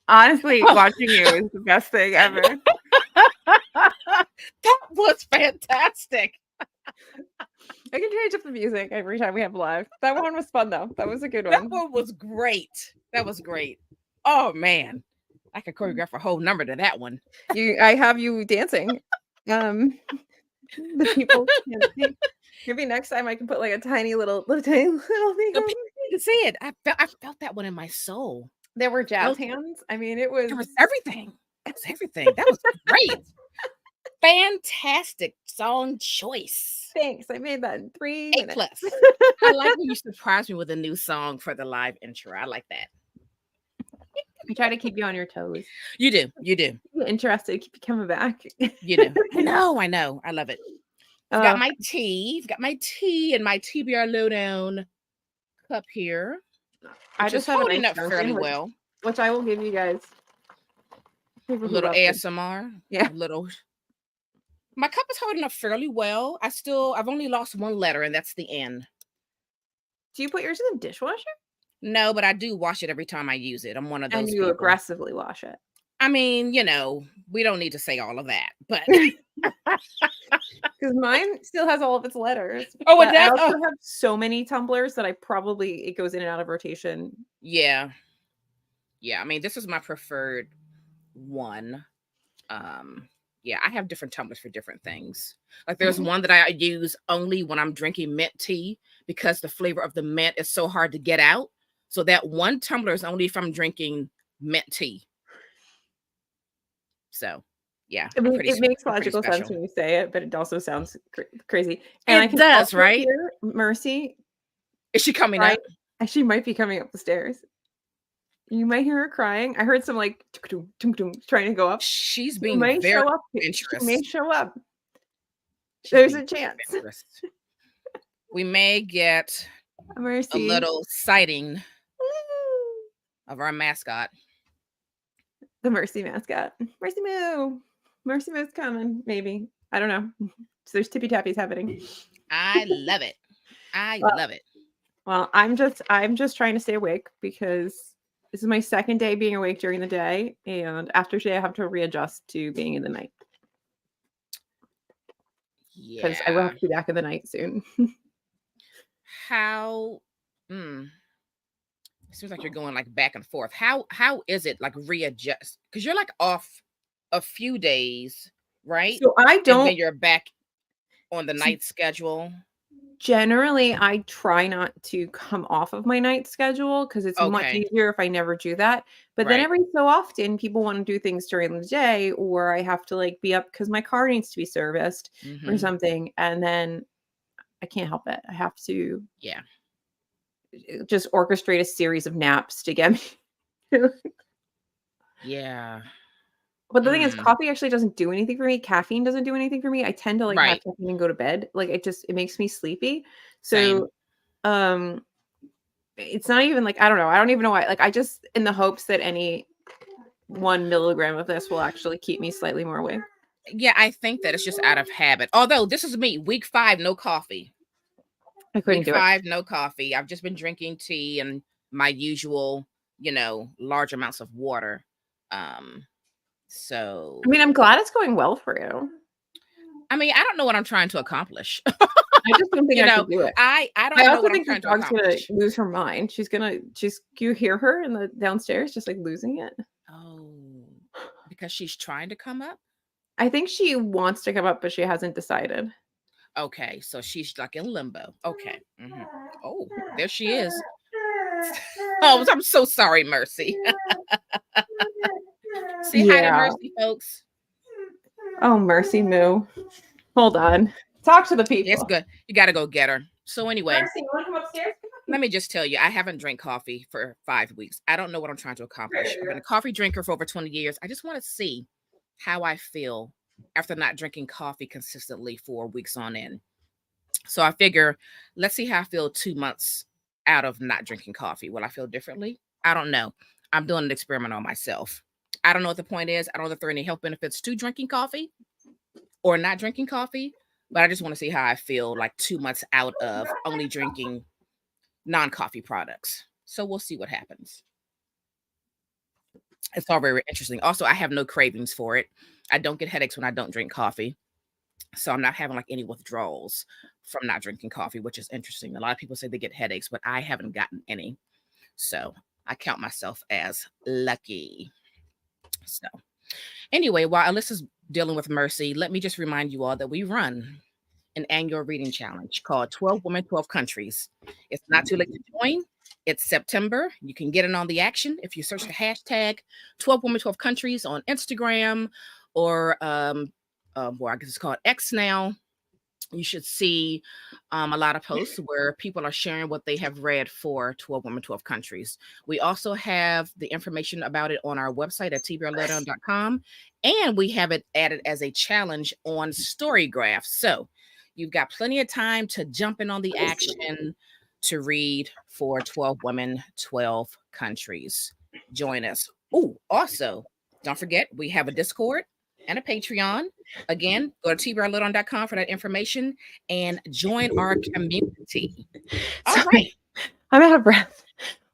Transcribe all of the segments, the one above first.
Honestly, watching you is the best thing ever. That was fantastic. I can change up the music every time we have live. That one was fun though. That was a good one. That one was great. That was great. Oh man, I could choreograph a whole number to that one. I have you dancing. The people can't see. Maybe next time I can put like a tiny little thing. The people can see it. I felt that one in my soul. There were jazz hands. I mean, it was everything. It was everything. That was great. Fantastic song choice. Thanks. I made that in 3 minutes. A+. I like when you surprise me with a new song for the live intro. I like that. I try to keep you on your toes. You do. You do. You're interested. Keep you coming back. You do. I know. I love it. I've got my tea. I've got my tea and my TBR Lowdown cup here. I just have holding up fairly well. Which I will give you guys. A little ASMR. Yeah. My cup is holding up fairly well. I've only lost one letter, and that's the N. Do you put yours in the dishwasher? No, but I do wash it every time I use it. I'm one of those people. Aggressively wash it. I mean, we don't need to say all of that, but because mine still has all of its letters. Oh, and I also have so many tumblers that it goes in and out of rotation. Yeah. I mean, this is my preferred one. Yeah, I have different tumblers for different things. Like there's one that I use only when I'm drinking mint tea because the flavor of the mint is so hard to get out. So that one tumbler is only if I'm drinking mint tea. So, yeah. It makes logical sense when you say it, but it also sounds crazy. And it does, right? Mercy. Is she coming up? She might be coming up the stairs. You might hear her crying. I heard some like trying to go up. She's being very interested. She may show up. There's a chance. We may get a little sighting of our mascot. The Mercy mascot. Mercy Moo. Mercy Moo's coming, maybe. I don't know. So there's tippy tappies happening. I love it. I love it. Well, I'm just trying to stay awake because this is my second day being awake during the day, and after today I have to readjust to being in the night. Yeah. Because I will have to be back in the night soon. How it seems like you're going like back and forth. How is it like readjust? Because you're like off a few days, right? So I don't. And then you're back on the night schedule. Generally, I try not to come off of my night schedule because it's much easier if I never do that. But then every so often, people want to do things during the day, or I have to like be up because my car needs to be serviced or something, and then I can't help it. I have to. Yeah. Just orchestrate a series of naps to get me. Yeah. But the thing is, coffee actually doesn't do anything for me. Caffeine doesn't do anything for me. I tend to like have caffeine and go to bed. Like it makes me sleepy. So, it's not even like, I don't know. I don't even know why. Like I just, in the hopes that any 1 milligram of this will actually keep me slightly more awake. Yeah, I think that it's just out of habit. Although this is me, week 5, no coffee. I couldn't do it. Week 5, no coffee. I've just been drinking tea and my usual, large amounts of water. So I mean, I'm glad it's going well for you. I mean, I don't know what I'm trying to accomplish. I just don't think I could do it. I I don't know also what I'm think the trying to dog's gonna accomplish. lose her mind. She's you hear her in the downstairs just like losing it. Oh, because she's trying to come up? I think she wants to come up, but she hasn't decided. Okay, so she's like in limbo. Okay. Oh, there she is. Oh, I'm so sorry, Mercy. Say hi to Yeah. Mercy, folks. Oh, Mercy Moo. Hold on. Talk to the It's people. good. You got to go get her. So anyway, Mercy, you want to come upstairs? let me just tell you, I haven't drank coffee for 5 weeks. I don't know what I'm trying to accomplish. I've been a coffee drinker for over 20 years. I just want to see how I feel after not drinking coffee consistently for weeks on end. So I figure, let's see how I feel 2 months out of not drinking coffee. Will I feel differently? I don't know. I'm doing an experiment on myself. I don't know what the point is. I don't know if there are any health benefits to drinking coffee or not drinking coffee, but I just want to see how I feel like 2 months out of only drinking non-coffee products. So we'll see what happens. It's all very interesting. Also, I have no cravings for it. I don't get headaches when I don't drink coffee. So I'm not having like any withdrawals from not drinking coffee, which is interesting. A lot of people say they get headaches, but I haven't gotten any. So I count myself as lucky. So anyway, while Alyssa's dealing with Mercy, let me just remind you all that we run an annual reading challenge called 12 Women, 12 Countries. It's not too late to join. It's September. You can get in on the action if you search the hashtag 12 Women, 12 Countries on Instagram or well, I guess it's called X now. You should see a lot of posts where people are sharing what they have read for 12 Women, 12 Countries. We also have the information about it on our website at tbrlowdown.com, and we have it added as a challenge on Storygraph. So you've got plenty of time to jump in on the action to read for 12 Women, 12 Countries. Join us. Oh, also, don't forget, we have a Discord and a Patreon. Again, go to tbrlowdown.com for that information and join our community. All right. I'm out of breath.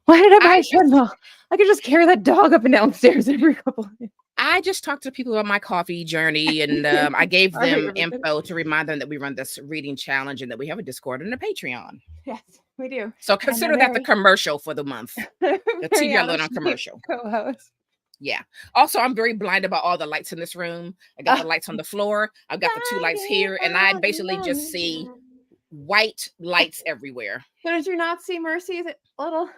Why did I buy a treadmill? I could just carry that dog up and downstairs every couple of minutes. I just talked to people about my coffee journey, and I gave them info to remind them that we run this reading challenge and that we have a Discord and a Patreon. Yes, we do. So consider that the commercial for the month. The TBR Lowdown commercial. Co-host. Yeah. Also, I'm very blind about all the lights in this room. I got the lights on the floor. I've got the 2 lights here, and I basically just see white lights everywhere. So did you not see Mercy's little?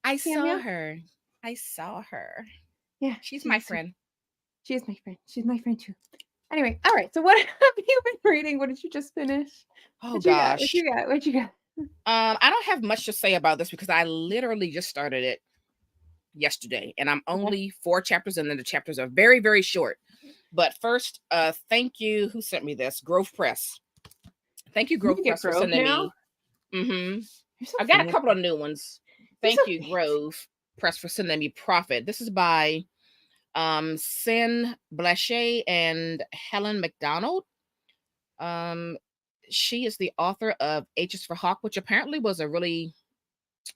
I saw her. I saw her. Yeah. She's my friend. She is my friend. She's my friend too. Anyway, all right. So what have you been reading? What did you just finish? Oh, gosh. What you got? I don't have much to say about this because I literally just started it yesterday, and I'm only 4 chapters in, and the chapters are very, very short. But first, thank you. Who sent me this? Grove Press. Thank you, Grove Press, for sending me. I've got a couple of new ones. Thank you, Grove Press, for sending me Prophet. This is by Sin Blaché and Helen McDonald. She is the author of H is for Hawk, which apparently was a really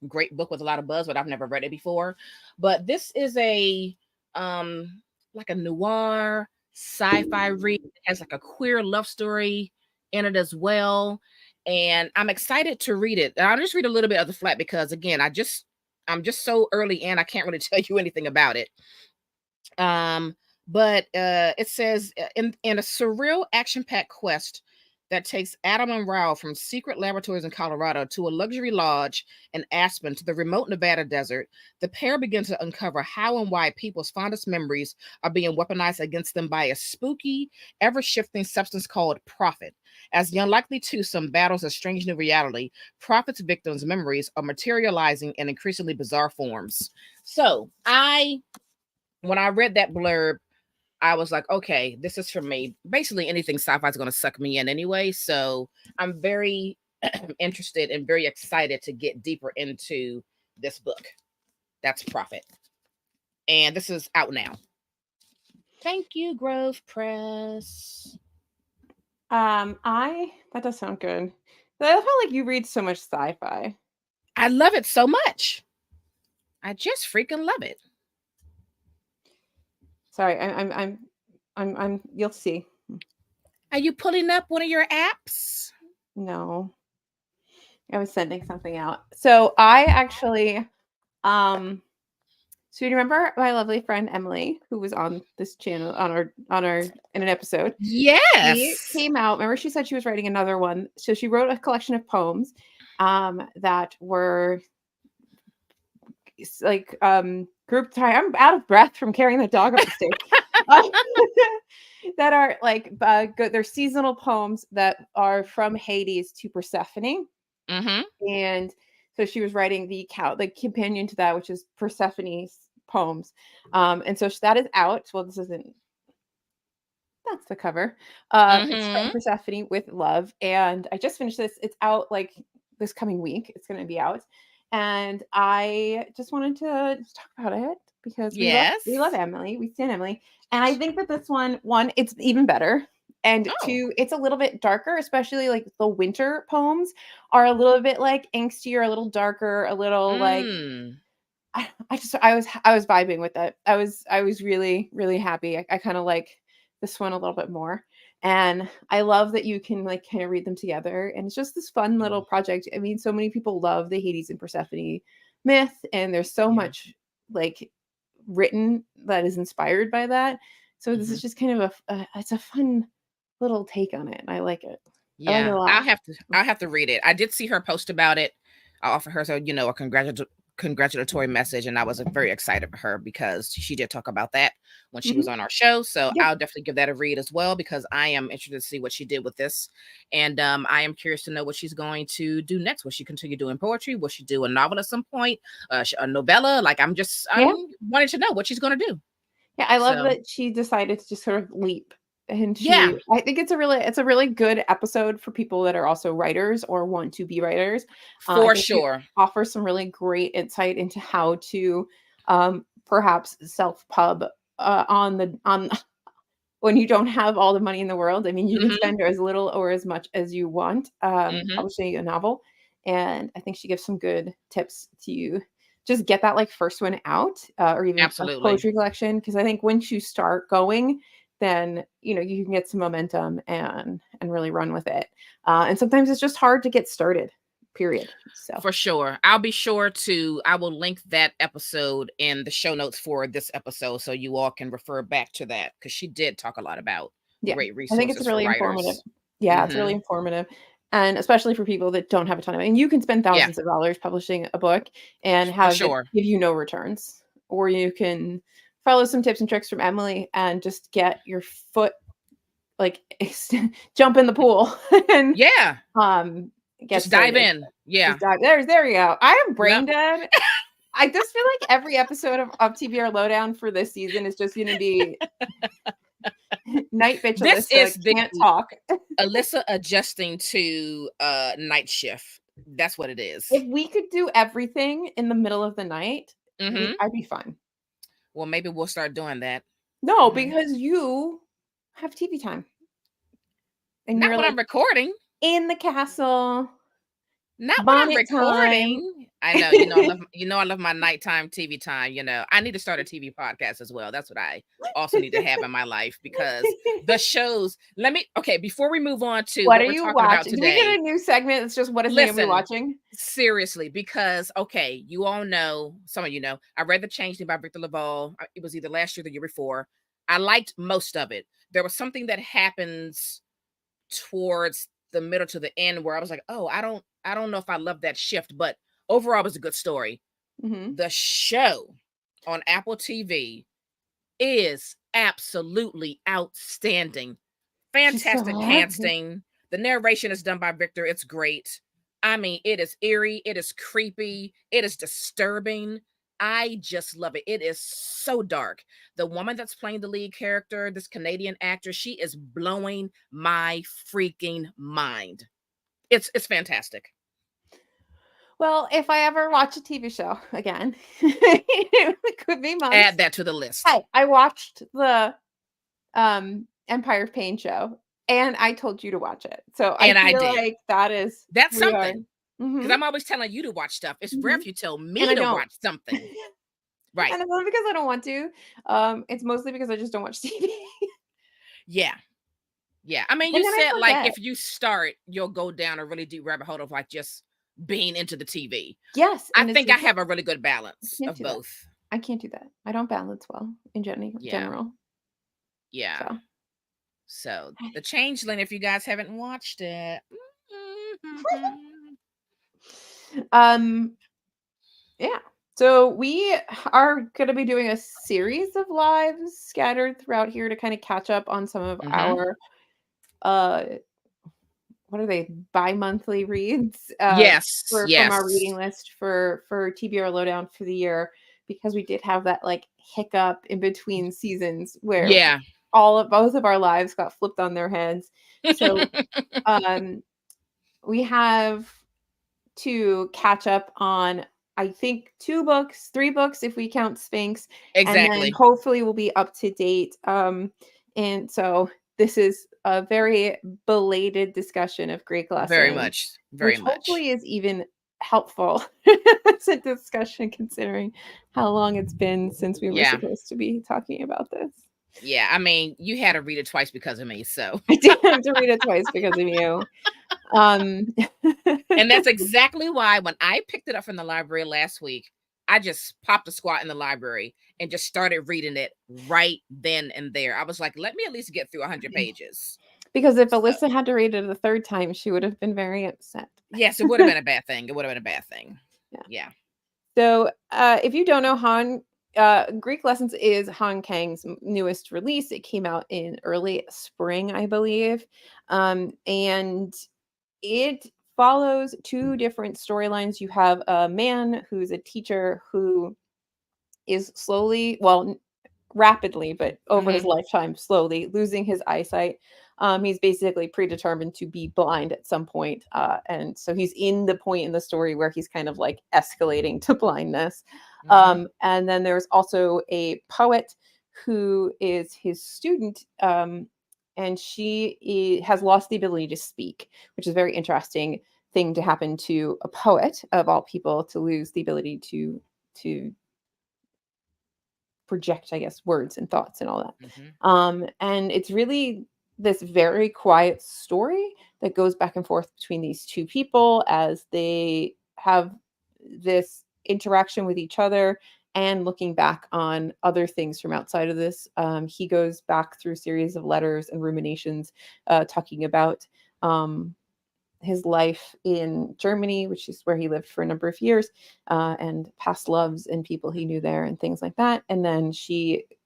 great book with a lot of buzz, but I've never read it before. But this is a like a noir sci-fi read. It has like a queer love story in it as well, and I'm excited to read it. I'll just read a little bit of the flat because again, I'm just so early in, I can't really tell you anything about it. But it says in a surreal action-packed quest that takes Adam and Rao from secret laboratories in Colorado to a luxury lodge in Aspen to the remote Nevada desert, the pair begin to uncover how and why people's fondest memories are being weaponized against them by a spooky, ever-shifting substance called Prophet. As the unlikely twosome battles a strange new reality, Prophet's victims' memories are materializing in increasingly bizarre forms. So when I read that blurb, I was like, okay, this is for me. Basically, anything sci-fi is going to suck me in anyway. So I'm very interested and very excited to get deeper into this book. That's Prophet. And this is out now. Thank you, Grove Press. That does sound good. I feel like you read so much sci-fi. I love it so much. I just freaking love it. Sorry, I'm you'll see. Are you pulling up one of your apps? No. I was sending something out. So I actually, so you remember my lovely friend Emily, who was on this channel on our in an episode? She Yes. came out. Remember, she said she was writing another one. So she wrote a collection of poems that were like group time. I'm out of breath from carrying the dog up the stairs. That are like good. They're seasonal poems that are from Hades to Persephone. Mm-hmm. And so she was writing the companion to that, which is Persephone's poems. And so that is out. Well, this isn't. That's the cover. It's from Mm-hmm. Persephone with Love, and I just finished this. It's out like this coming week. It's going to be out, and I just wanted to just talk about it because we love Yes. Emily. We stand Emily, and I think that this one, it's even better. And Oh. two, it's a little bit darker, especially like the winter poems are a little bit like angstier, a little darker, a little like Mm. I was vibing with it. I was really, really happy. I kind of like this one a little bit more. And I love that you can like kind of read them together. And it's just this fun little project. I mean, so many people love the Hades and Persephone myth, and there's so Yeah. much like written that is inspired by that. So this Mm-hmm. is just kind of it's a fun little take on it. And I like it. I like it Yeah. a I'll lot. have to read it. I did see her post about it. I offered her a congratulatory message, and I was very excited for her because she did talk about that when she was Mhm. on our show. So Yeah. I'll definitely give that a read as well because I am interested to see what she did with this, and I am curious to know what she's going to do next. Will she continue doing poetry? Will she do a novel at some point? A novella? Like I'm Yeah. wanting to know what she's going to do. Yeah, I love So that she decided to just sort of leap. And yeah, I think it's a really good episode for people that are also writers or want to be writers. I for think it sure. offers some really great insight into how to perhaps self-pub on when you don't have all the money in the world. I mean, you can Hmm. spend as little or as much as you want Hmm. publishing a novel. And I think she gives some good tips to just get that like first one out or even a Absolutely. poetry collection. Because I think once you start going, then you can get some momentum and really run with it. And sometimes it's just hard to get started. Period. So For sure. I will link that episode in the show notes for this episode so you all can refer back to that because she did talk a lot about yeah, great I think it's resources for really informative. writers. Yeah, it's Hmm. really informative. And especially for people that don't have a ton of money. And you can spend Yeah, thousands of dollars publishing a book and for have it sure. give you no returns. Or you can follow some tips and tricks from Emily and just get your foot like jump in the pool and Yeah, um get just dive started. in. Yeah. Just dive. There you go. I am Yep. brain dead. I just feel like every episode of TBR Lowdown for this season is just gonna be Night Bitch This Alyssa is the can't talk. Alyssa adjusting to night shift. That's what it is. If we could do everything in the middle of the night, Hmm. I'd be fine. Well, maybe we'll start doing that. No, Mhm. because you have TV time and Not you're when like I'm recording. in the castle, Not when I'm bonnet time. recording. I know, I love my nighttime TV time, I need to start a TV podcast as well. That's what I also need to have in my life because the shows, okay, before we move on to What what are we're you talking about watching? Do we get today, a new segment? It's just what is Naomi listen, watching? seriously, because okay, you all know, some of you know, I read The Changeling by Victor Laval. It was either last year or the year before. I liked most of it. There was something that happens towards the middle to the end where I was like, oh, I don't know if I love that shift, but overall it was a good story. Mhm. The show on Apple TV is absolutely outstanding. She's still Fantastic there? casting. The narration is done by Victor. It's great. I mean, it is eerie, it is creepy, it is disturbing. I just love it. It is so dark. The woman that's playing the lead character, this Canadian actress, she is blowing my freaking mind. It's fantastic. Well, if I ever watch a TV show again, it could be months. Add that to the list. Hey, I watched the Empire of Pain show, and I told you to watch it. So I And I feel did. like that is That's we are something. Because mhm, I'm always telling you to watch stuff. It's rare mhm, if you tell and me I to don't. watch something. Right. And it's not because I don't want to. It's mostly because I just don't watch TV. Yeah. Yeah. I mean, And you then I said like forget. if you start, you'll go down a really deep rabbit hole of like just being into the TV. Yes, I and it's think I just have a really good I balance can't of do that. both. I can't do that. I don't balance well in Yeah. general. Yeah. So So the Changeling, if you guys haven't watched it. um yeah. So we are going to be doing a series of lives scattered throughout here to kind of catch up on some of Mm-hmm. our uh what are they, bi-monthly reads Yes. for from our Yes. reading list for TBR Lowdown for the year, because we did have that like hiccup in between seasons where Yeah. both of our lives got flipped on their heads. So um we have to catch up on, I think, 2 books, 3 books if we count Sphinx, and then Exactly. hopefully we'll be up to date. And so this is a very belated discussion of Greek Very lessons, much. Very which much. hopefully is even helpful as a discussion considering how long it's been since we were Yeah. supposed to be talking about this. Yeah. I mean, you had to read it twice because of me. So, I did have to read it twice because of you. Um and that's exactly why when I picked it up from the library last week, I just popped a squat in the library and just started reading it right then and there. I was like, let me at least get through 100 pages. Because if So, Alyssa had to read it a third time, she would have been very upset. yes, it would have been a bad thing. It would have been a bad thing. Yeah. Yeah. So, if you don't know, Greek Lessons is Han Kang's newest release. It came out in early spring, I believe. And it follows 2 different storylines. You have a man who's a teacher who is slowly, well, rapidly, but over his Hmm. lifetime, slowly losing his eyesight. He's basically predetermined to be blind at some point, and so he's in the point in the story where he's kind of like escalating to blindness. Hmm. And then there's also a poet who is his student, and has lost the ability to speak, which is a very interesting thing to happen to a poet of all people, to lose the ability to project, I guess, words and thoughts and all that. Hmm. And it's really this very quiet story that goes back and forth between these 2 people as they have this interaction with each other and looking back on other things from outside of this. He goes back through a series of letters and ruminations, talking about um, his life in Germany, which is where he lived for a number of years, and past loves and people he knew there and things like that. And then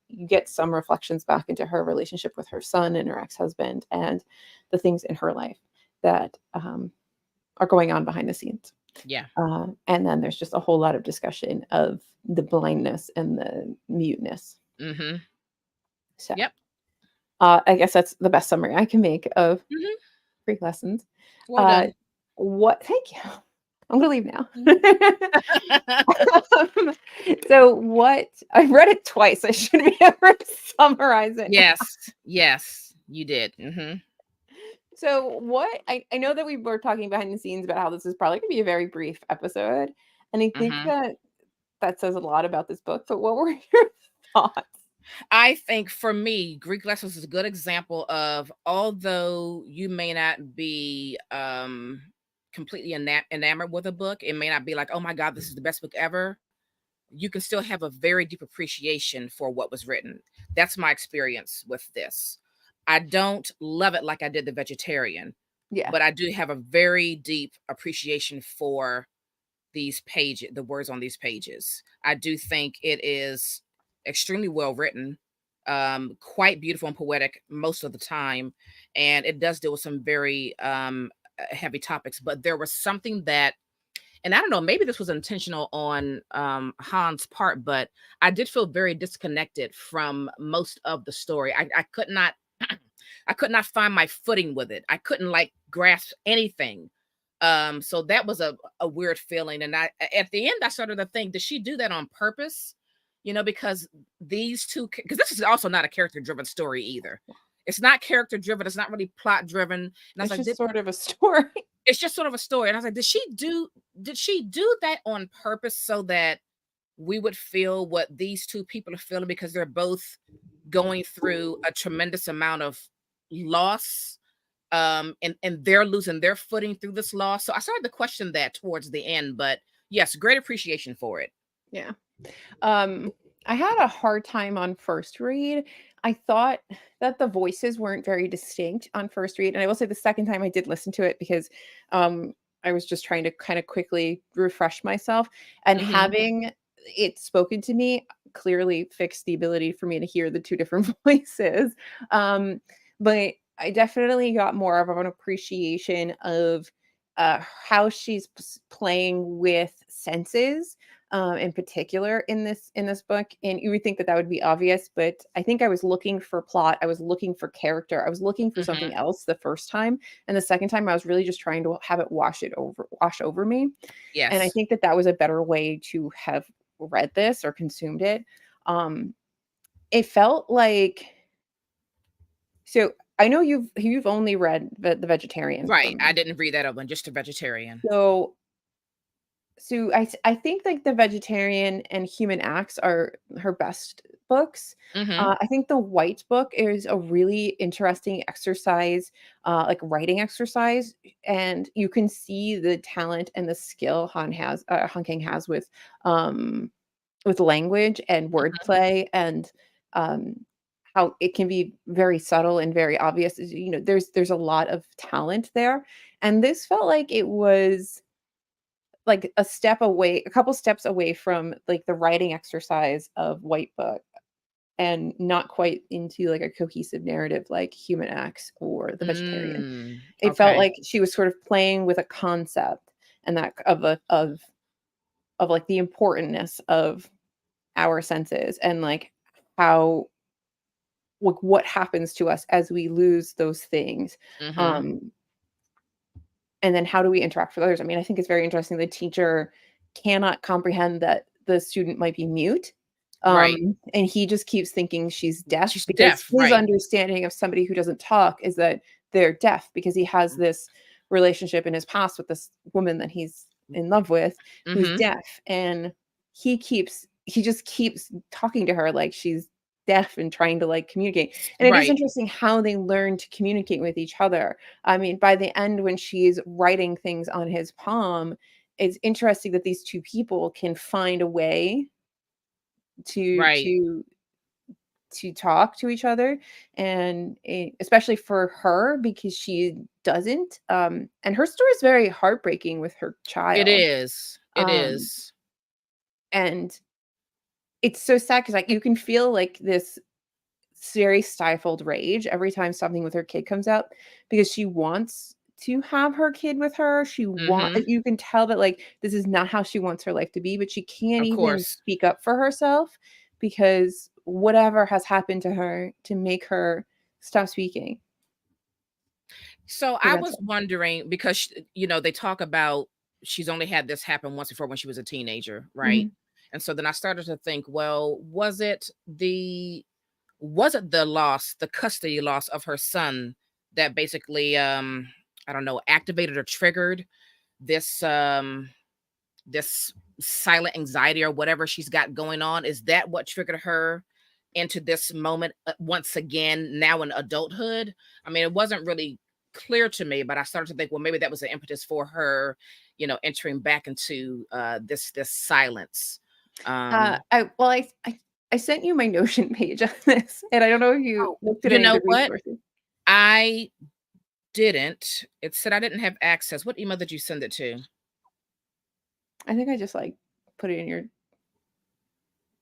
you get some reflections back into her relationship with her son and her ex-husband and the things in her life that are going on behind the scenes. Yeah. And then there's just a whole lot of discussion of the blindness and the muteness. Hmm. So Yep. I guess that's the best summary I can make of Hmm. Greek lessons. Well Uh, done. thank you. I'm gonna leave now. Mhm. Um, so what I read it twice. I should be able to summarize it now. Yes. Yes, you did. Hmm. So what I know that we were talking behind the scenes about how this is probably gonna be a very brief episode. And I think Hmm. that that says a lot about this book. But what were your thoughts? I think for me, Greek lessons is a good example of, although you may not be completely enamored with a book, it may not be like, oh my God, this is the best book ever. You can still have a very deep appreciation for what was written. That's my experience with this. I don't love it like I did The Vegetarian, Yeah. but I do have a very deep appreciation for these pages, the words on these pages. I do think it is extremely well written, quite beautiful and poetic most of the time, and it does deal with some very heavy topics. But there was something that, and I don't know, maybe this was intentional on Han's part, but I did feel very disconnected from most of the story. I could not I could not find my footing with it. I couldn't like grasp anything. So that was a weird feeling. And at the end I started to think, did she do that on purpose? Because these two, because this is also not a character driven story either. It's not character driven, it's not really plot driven. And I was It's like, just sort of a story. it's just sort of a story. And I was like, did she do that on purpose so that we would feel what these two people are feeling, because they're both going through a tremendous amount of loss, and they're losing their footing through this loss. So I started to question that towards the end, but yes, great appreciation for it. Yeah. I had a hard time on first read. I thought that the voices weren't very distinct on first read, and I will say the second time I did listen to it because um I was just trying to kind of quickly refresh myself, and Hmm. having it spoken to me clearly fixed the ability for me to hear the two different voices. But I definitely got more of an appreciation of how she's playing with senses, in particular in this book. And you would think that that would be obvious, but I think I was looking for plot. I was looking for character. I was looking for something Hmm. else the first time, and the second time I was really just trying to have it wash over me. And I Yes. think that that was a better way to have read this or consumed it. Um, it felt like, so I know you've only read the Vegetarian Right. I from, didn't read that one, just a vegetarian. so I think like The Vegetarian and Human Acts are her best books. Hmm. I think the White Book is a really interesting exercise, like writing exercise, and you can see the talent and the skill Han Kang has with language and Hmm. wordplay, and um, how it can be very subtle and very obvious. You know, there's a lot of talent there, and this felt like it was like a couple steps away from like the writing exercise of White Book, and not quite into like a cohesive narrative like Human Acts or The Vegetarian. Mm, It felt okay. like she was sort of playing with a concept, and that of like the importance of our senses, and like how, like, what happens to us as we lose those things. Hmm. Um And then how do we interact with others? I mean, I think it's very interesting. The teacher cannot comprehend that the student might be mute. Right. And he just keeps thinking she's deaf, She's because deaf. his Right. understanding of somebody who doesn't talk is that they're deaf, because he has this relationship in his past with this woman that he's in love with who's Hmm. deaf. And he just keeps talking to her like she's deaf and trying to like communicate. And it is Right. interesting how they learn to communicate with each other. I mean, by the end, when she's writing things on his palm, it's interesting that these two people can find a way to Right. to to talk to each other, and especially for her, because she doesn't. And her story is very heartbreaking with her It child. is. It Um, is. and it's so sad because like you can feel like this very stifled rage every time something with her kid comes up, because she wants to have her kid with her. Hmm. You can tell that like this is not how she wants her life to be, but she can't Of even course. speak up for herself, because whatever has happened to her to make her stop speaking So I prevents was her. wondering because they talk about she's only had this happen once before when she was a teenager, right? Mhm. And so then I started to think, well, was it the loss, the custody loss of her son that basically I don't know, activated or triggered this this silent anxiety or whatever she's got going on? Is that what triggered her into this moment once again now in adulthood? I mean, it wasn't really clear to me, but I started to think, well, maybe that was the impetus for her, entering back into this silence. um I sent you my Notion page on this, and I don't know if you oh, looked at you any of know the what? resources. I didn't. It said I didn't have access. What email did you send it to? I think I just like put it in your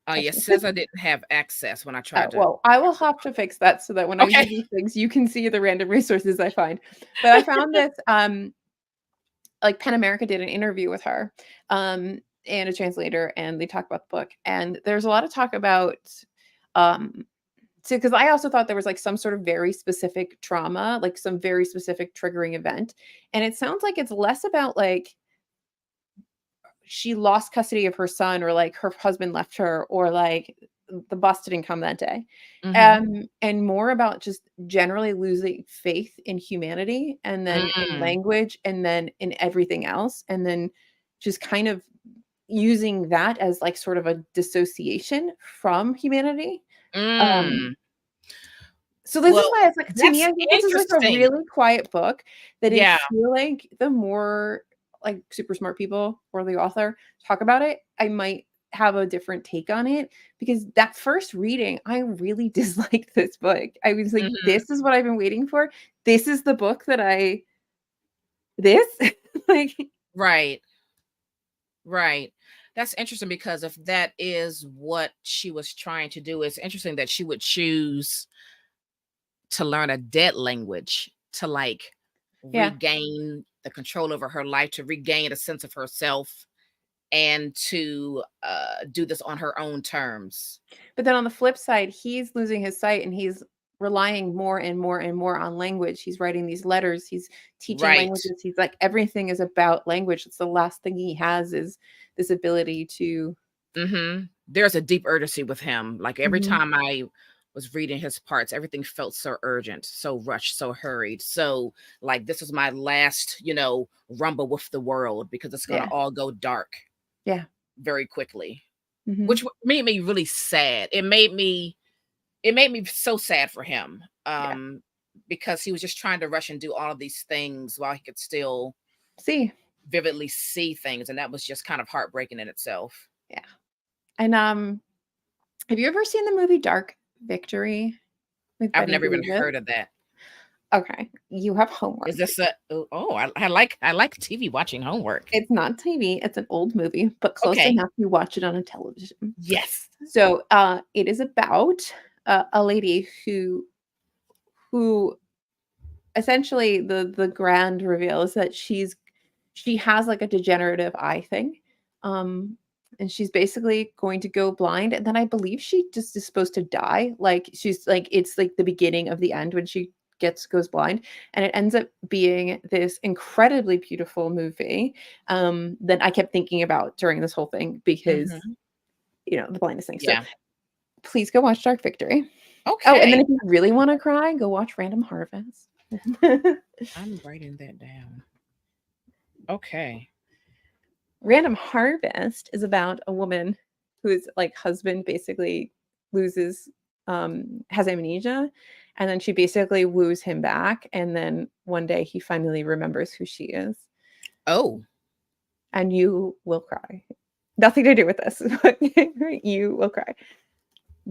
Oh, yeah, text it message. says I didn't have access when I Oh, tried to. well, I will have to fix that so that when I Okay. do these things, you can see the random resources I find. But I found this, like Pen America did an interview with her, and a translator, and they talk about the book. And there's a lot of talk about, um, so because I also thought there was like some sort of very specific trauma, like some very specific triggering event. And it sounds like it's less about like she lost custody of her son, or like her husband left her, or like the bus didn't come that day. Mhm. And more about just generally losing faith in humanity, and then in Mm. language, and then in everything else, and then just kind of using that as like sort of a dissociation from humanity. Um, Mm. So this is why it's like, to me, that's I think this is like a interesting. really quiet book that I Yeah. feel like the more like super smart people or the author talk about it, I might have a different take on it, because that first reading, I really disliked this book. I was like, Mhm. this is what I've been waiting for. This is the book that this like Right. Right. That's interesting because if that is what she was trying to do, it's interesting that she would choose to learn a dead language to like yeah. regain the control over her life, to regain a sense of herself, and to do this on her own terms. But then on the flip side, he's losing his sight and he's relying more and more and more on language. He's writing these letters, he's teaching Right. languages. He's like, everything is about language. It's the last thing he has is this ability to There's a deep urgency with him. Like every Mhm. time I was reading his parts, everything felt so urgent, so rushed, so hurried. So like this is my last, rumble with the world because it's gonna Yeah. all go dark Yeah. very quickly. Mhm. Which made me really sad. It made me so sad for him. Yeah. Because he was just trying to rush and do all of these things while he could still See? vividly see things. And that was just kind of heartbreaking in itself. Yeah. And, have you ever seen the movie Dark Victory with I've Betty never even Davis? heard of that. Okay, you have Is homework. this a I like TV watching homework. It's not TV, it's an old movie, but close Okay. enough you watch it on a television. Yes. So, it is about a lady who essentially the grand reveal is that she has like a degenerative eye thing, and she's basically going to go blind, and then I believe she just is supposed to die. Like she's like it's like the beginning of the end when she goes blind, and it ends up being this incredibly beautiful movie that I kept thinking about during this whole thing because Mhm. the blindness thing. So Yeah. please go watch Dark Victory. Oh, and then Okay. if you really wanna cry, go watch Random Harvest. I'm writing that down. Okay. Random Harvest is about a woman whose, like, husband basically loses has amnesia, and then she basically woos him back, and then one day he finally remembers who she is, Oh, and you will cry. Nothing to do with this, but you will cry.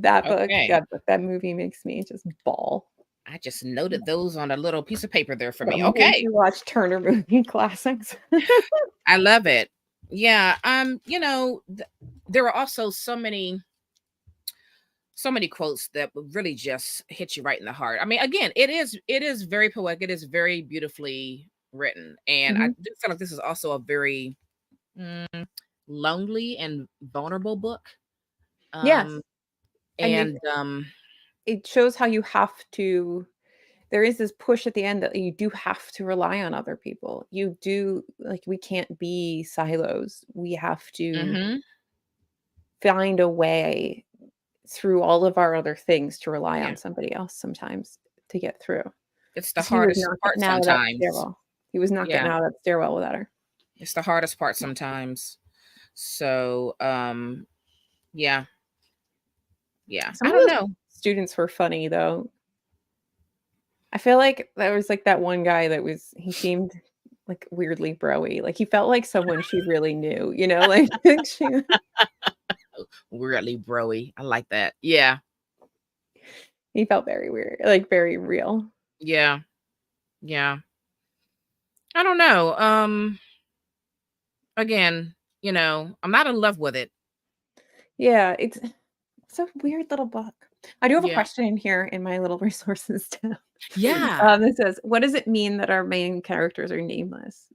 okay. That movie makes me just bawl. I just noted those on a little piece of paper there for Yeah, me. make Okay. you watch Turner movie classics. I love it. Yeah. There are also so many quotes that would really just hit you right in the heart. I mean, again, it is very poetic. It is very beautifully written, and I Mhm. do feel like this is also a very mm, lonely and vulnerable book. Yes, Um, and and it shows how you have to there is this push at the end that you do have to rely on other people. You do like, we can't be silos. We have to mhm, find a way through all of our other things to rely yeah, on somebody else sometimes to get through. it's the Because he was hardest not part getting out of that sometimes. stairwell. He was not getting Yeah, out of that stairwell without her. it's the hardest part sometimes. So, yeah, yeah. Some I of don't those know. students were funny, though. I feel like there was, like, that one guy that he seemed, like, weirdly bro-y, like, he felt like someone she really knew, like, she Weirdly broy. I like that. Yeah, he felt very weird, like, very real. yeah, yeah. I don't know. Again, I'm not in love with it. Yeah, it's a weird little book. I do have a Yeah. question in here in my little resources tab. Yeah. It says, "What does it mean that our main characters are nameless?"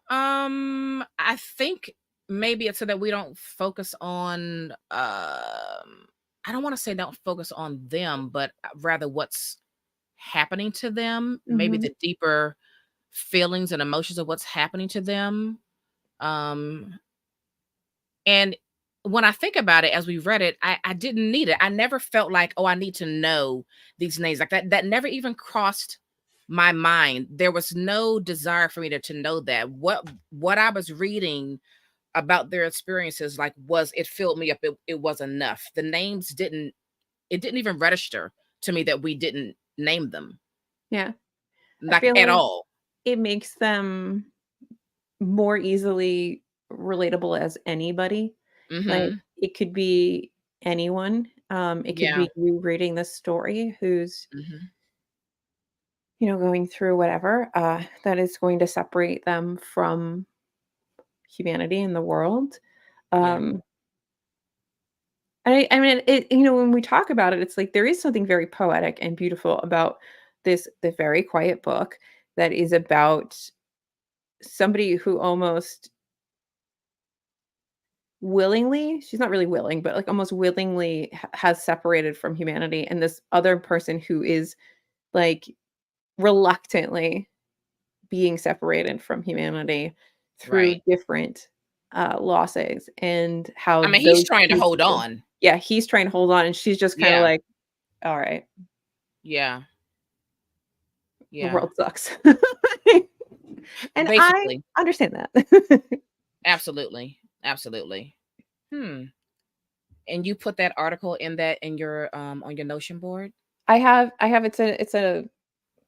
I think maybe it's so that we don't focus on I don't want to say don't focus on them, but rather what's happening to them, maybe Mhm. the deeper feelings and emotions of what's happening to them. Um and when I think about it as we read it, I didn't need it. I never felt like, oh, I need to know these names. Like that never even crossed my mind. There was no desire for me to know that. What I was reading about their experiences like was it filled me up. It was enough. The names didn't it didn't even register to me that we didn't name them. Yeah. I Like, feel at like all. it makes them more easily relatable as anybody. Like, Mhm. it could be anyone. It could Yeah. be you reading this story who's, Mhm. going through whatever, that is going to separate them from humanity in the world. Yeah. Um, I mean, when we talk about it, it's like there is something very poetic and beautiful about the very quiet book that is about somebody who almost willingly, she's not really willing, but, like, almost willingly has separated from humanity, and this other person who is, like, reluctantly being separated from humanity through Right. different, losses, and how I mean, he's those trying to 2 hold people. on. Yeah, he's trying to hold on, and she's just kinda Yeah. like, "Alright, Yeah. the Yeah. world sucks." And I Basically. understand that. Absolutely. Absolutely. Hmm. And you put that article in your on your Notion board? I have it's a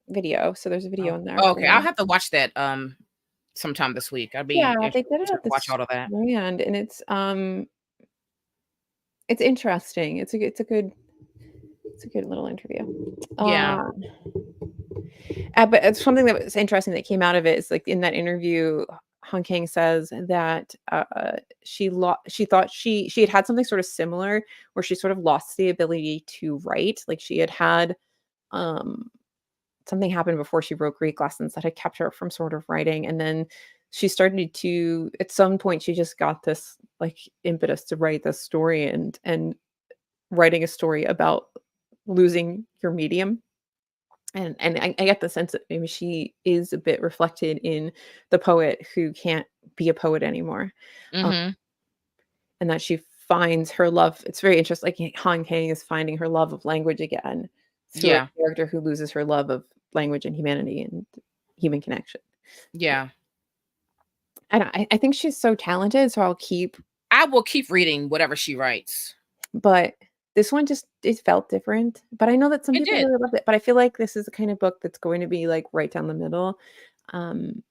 video, so there's a video Oh. in there Okay, I'll for. have to watch that sometime this week. I'd be Yeah, they did interested it to at the watch all of that. Strand, and it's interesting. It's a good little interview. Yeah. But it's something that was interesting that came out of it is, like, in that interview, Han Kang says that, she thought she had something sort of similar where she sort of lost the ability to write, like, she had, um, something happen before she wrote Greek lessons that had kept her from sort of writing, and then she started to at some point, she just got this, like, impetus to write this story and writing a story about losing your medium. And I get the sense that maybe she is a bit reflected in the poet who can't be a poet anymore, um, Mhm. and that she finds her love. It's very interesting, like, Han Kang is finding her love of language again through a Yeah. character who loses her love of language and humanity and human connection. Yeah. I think she's so talented, so I'll keep. I will keep reading whatever she writes. But this one just it felt different, but I know that some It people did. really loved it, but I feel like this is the kind of book that's going to be, like, right down the middle. Um,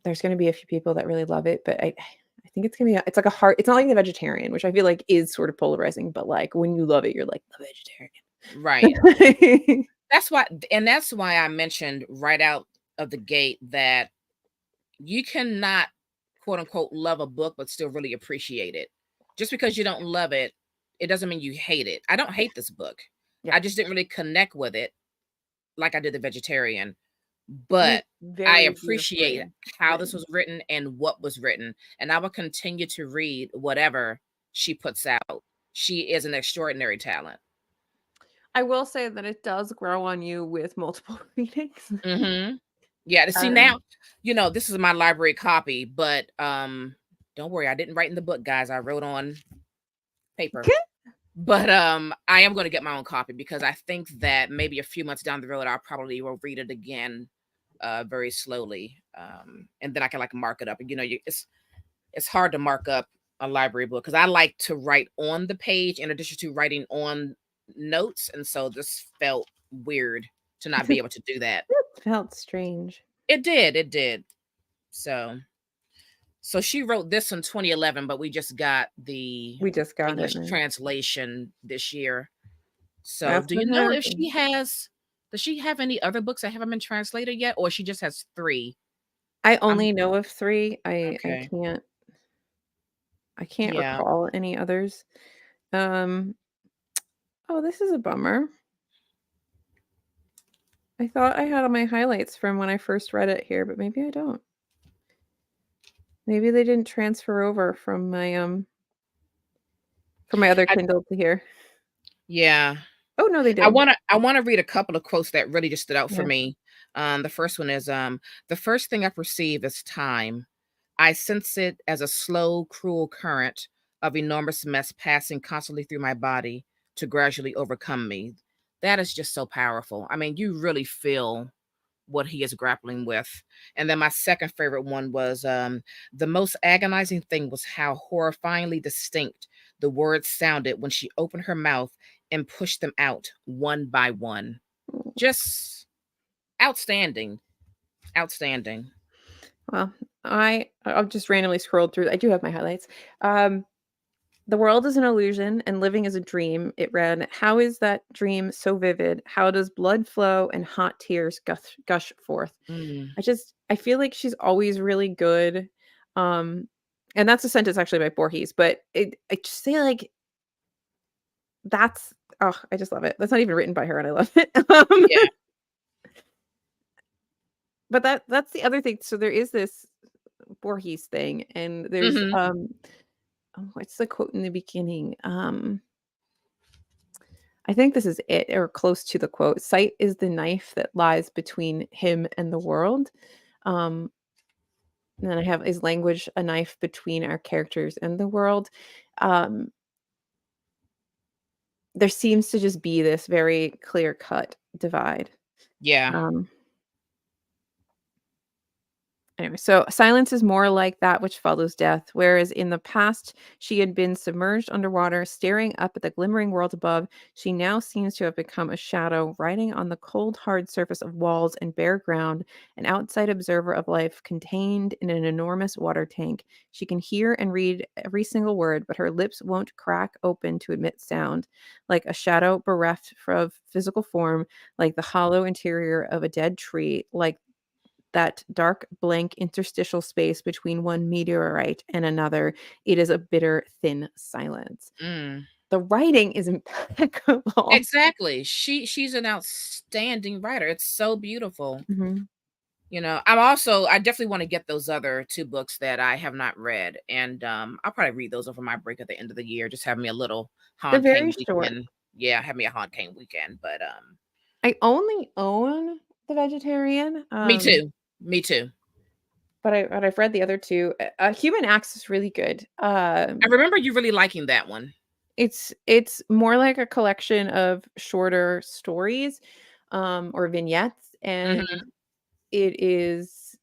there's gonna be a few people that really love it, but I think it's gonna be it's like a hard it's not like The Vegetarian, which I feel like is sort of polarizing, but, like, when you love it, you're like, "The Right. Vegetarian." That's why I mentioned right out of the gate that you cannot quote unquote love a book but still really appreciate it. Just because you don't love it, it doesn't mean you hate it. I don't Yeah, hate this book. yeah. I just didn't really connect with it like I did The Vegetarian, It was but I very appreciate beautifully how this written. was written and what was written, and I will continue to read whatever she puts out. She is an extraordinary talent. I will say that it does grow on you with multiple readings. Mhm. Yeah, to see Um now, this is my library copy, but don't worry, I didn't write in the book, guys. I wrote on paper. But I am going to get my own copy because I think that maybe a few months down the road I'll probably will read it again very slowly. And then I can like mark it up. And it's hard to mark up a library book because I like to write on the page in addition to writing on notes, and so this felt weird to not be able to do that. It felt strange. It did. So she wrote this in 2011, but we just got the We just got it, English right? translation this year. So That's do what you know if happened. does she have any other books that haven't been translated yet, or she just has 3? I Um, only know of 3. I okay. can't Yeah. recall any others. Um, oh, this is a bummer. I thought I had all my highlights from when I first read it here, but maybe I don't. Maybe they didn't transfer over from my other I Kindle to here. yeah. Oh, no, they I did. wanna I wanna read a couple of quotes that really just stood out for Yeah. me. The first one is, "The first thing I perceive is time. I sense it as a slow, cruel current of enormous mess passing constantly through my body to gradually overcome me." That is just so powerful. I mean, you really feel what he is grappling with. And then my second favorite one was, "The most agonizing thing was how horrifyingly distinct the words sounded when she opened her mouth and pushed them out one by one. Just outstanding. Outstanding. Well, I'll just randomly scroll through. I do have my highlights. The world is an illusion and living is a dream. It read, how is that dream so vivid? How does blood flow and hot tears gush forth? Mm. I feel like she's always really good. Um, and that's a sentence actually by Borges, but I just say like, I just love it. That's not even written by her and I love it. Yeah. But that's the other thing. So there is this Borges thing and there's, Mhm. what's the quote in the beginning? I think this is it or close to the quote. Sight is the knife that lies between him and the world. Um, and then I have is language a knife between our characters and the world. Um, there seems to just be this very clear cut divide. Yeah. Um, Anyway, so silence is more like that which follows death, whereas in the past she had been submerged underwater, staring up at the glimmering world above. She now seems to have become a shadow, riding on the cold, hard surface of walls and bare ground, an outside observer of life contained in an enormous water tank. She can hear and read every single word, but her lips won't crack open to admit sound. Like a shadow bereft of physical form, like the hollow interior of a dead tree, like that dark, blank interstitial space between one meteorite and another, it is a bitter, thin silence. Mm. The writing is impeccable. Exactly. She's an outstanding writer. It's so beautiful. Mhm. I definitely want to get those other two books that I have not read. And I'll probably read those over my break at the end of the year. Just have me a little They're Han very Kang short. weekend. Yeah, have me a Han Kang weekend. But I only own The Vegetarian, me too. Me too. but I've read the other 2. Human Acts is really good. I remember you really liking that one. It's more like a collection of shorter stories, or vignettes, and Hmm. it is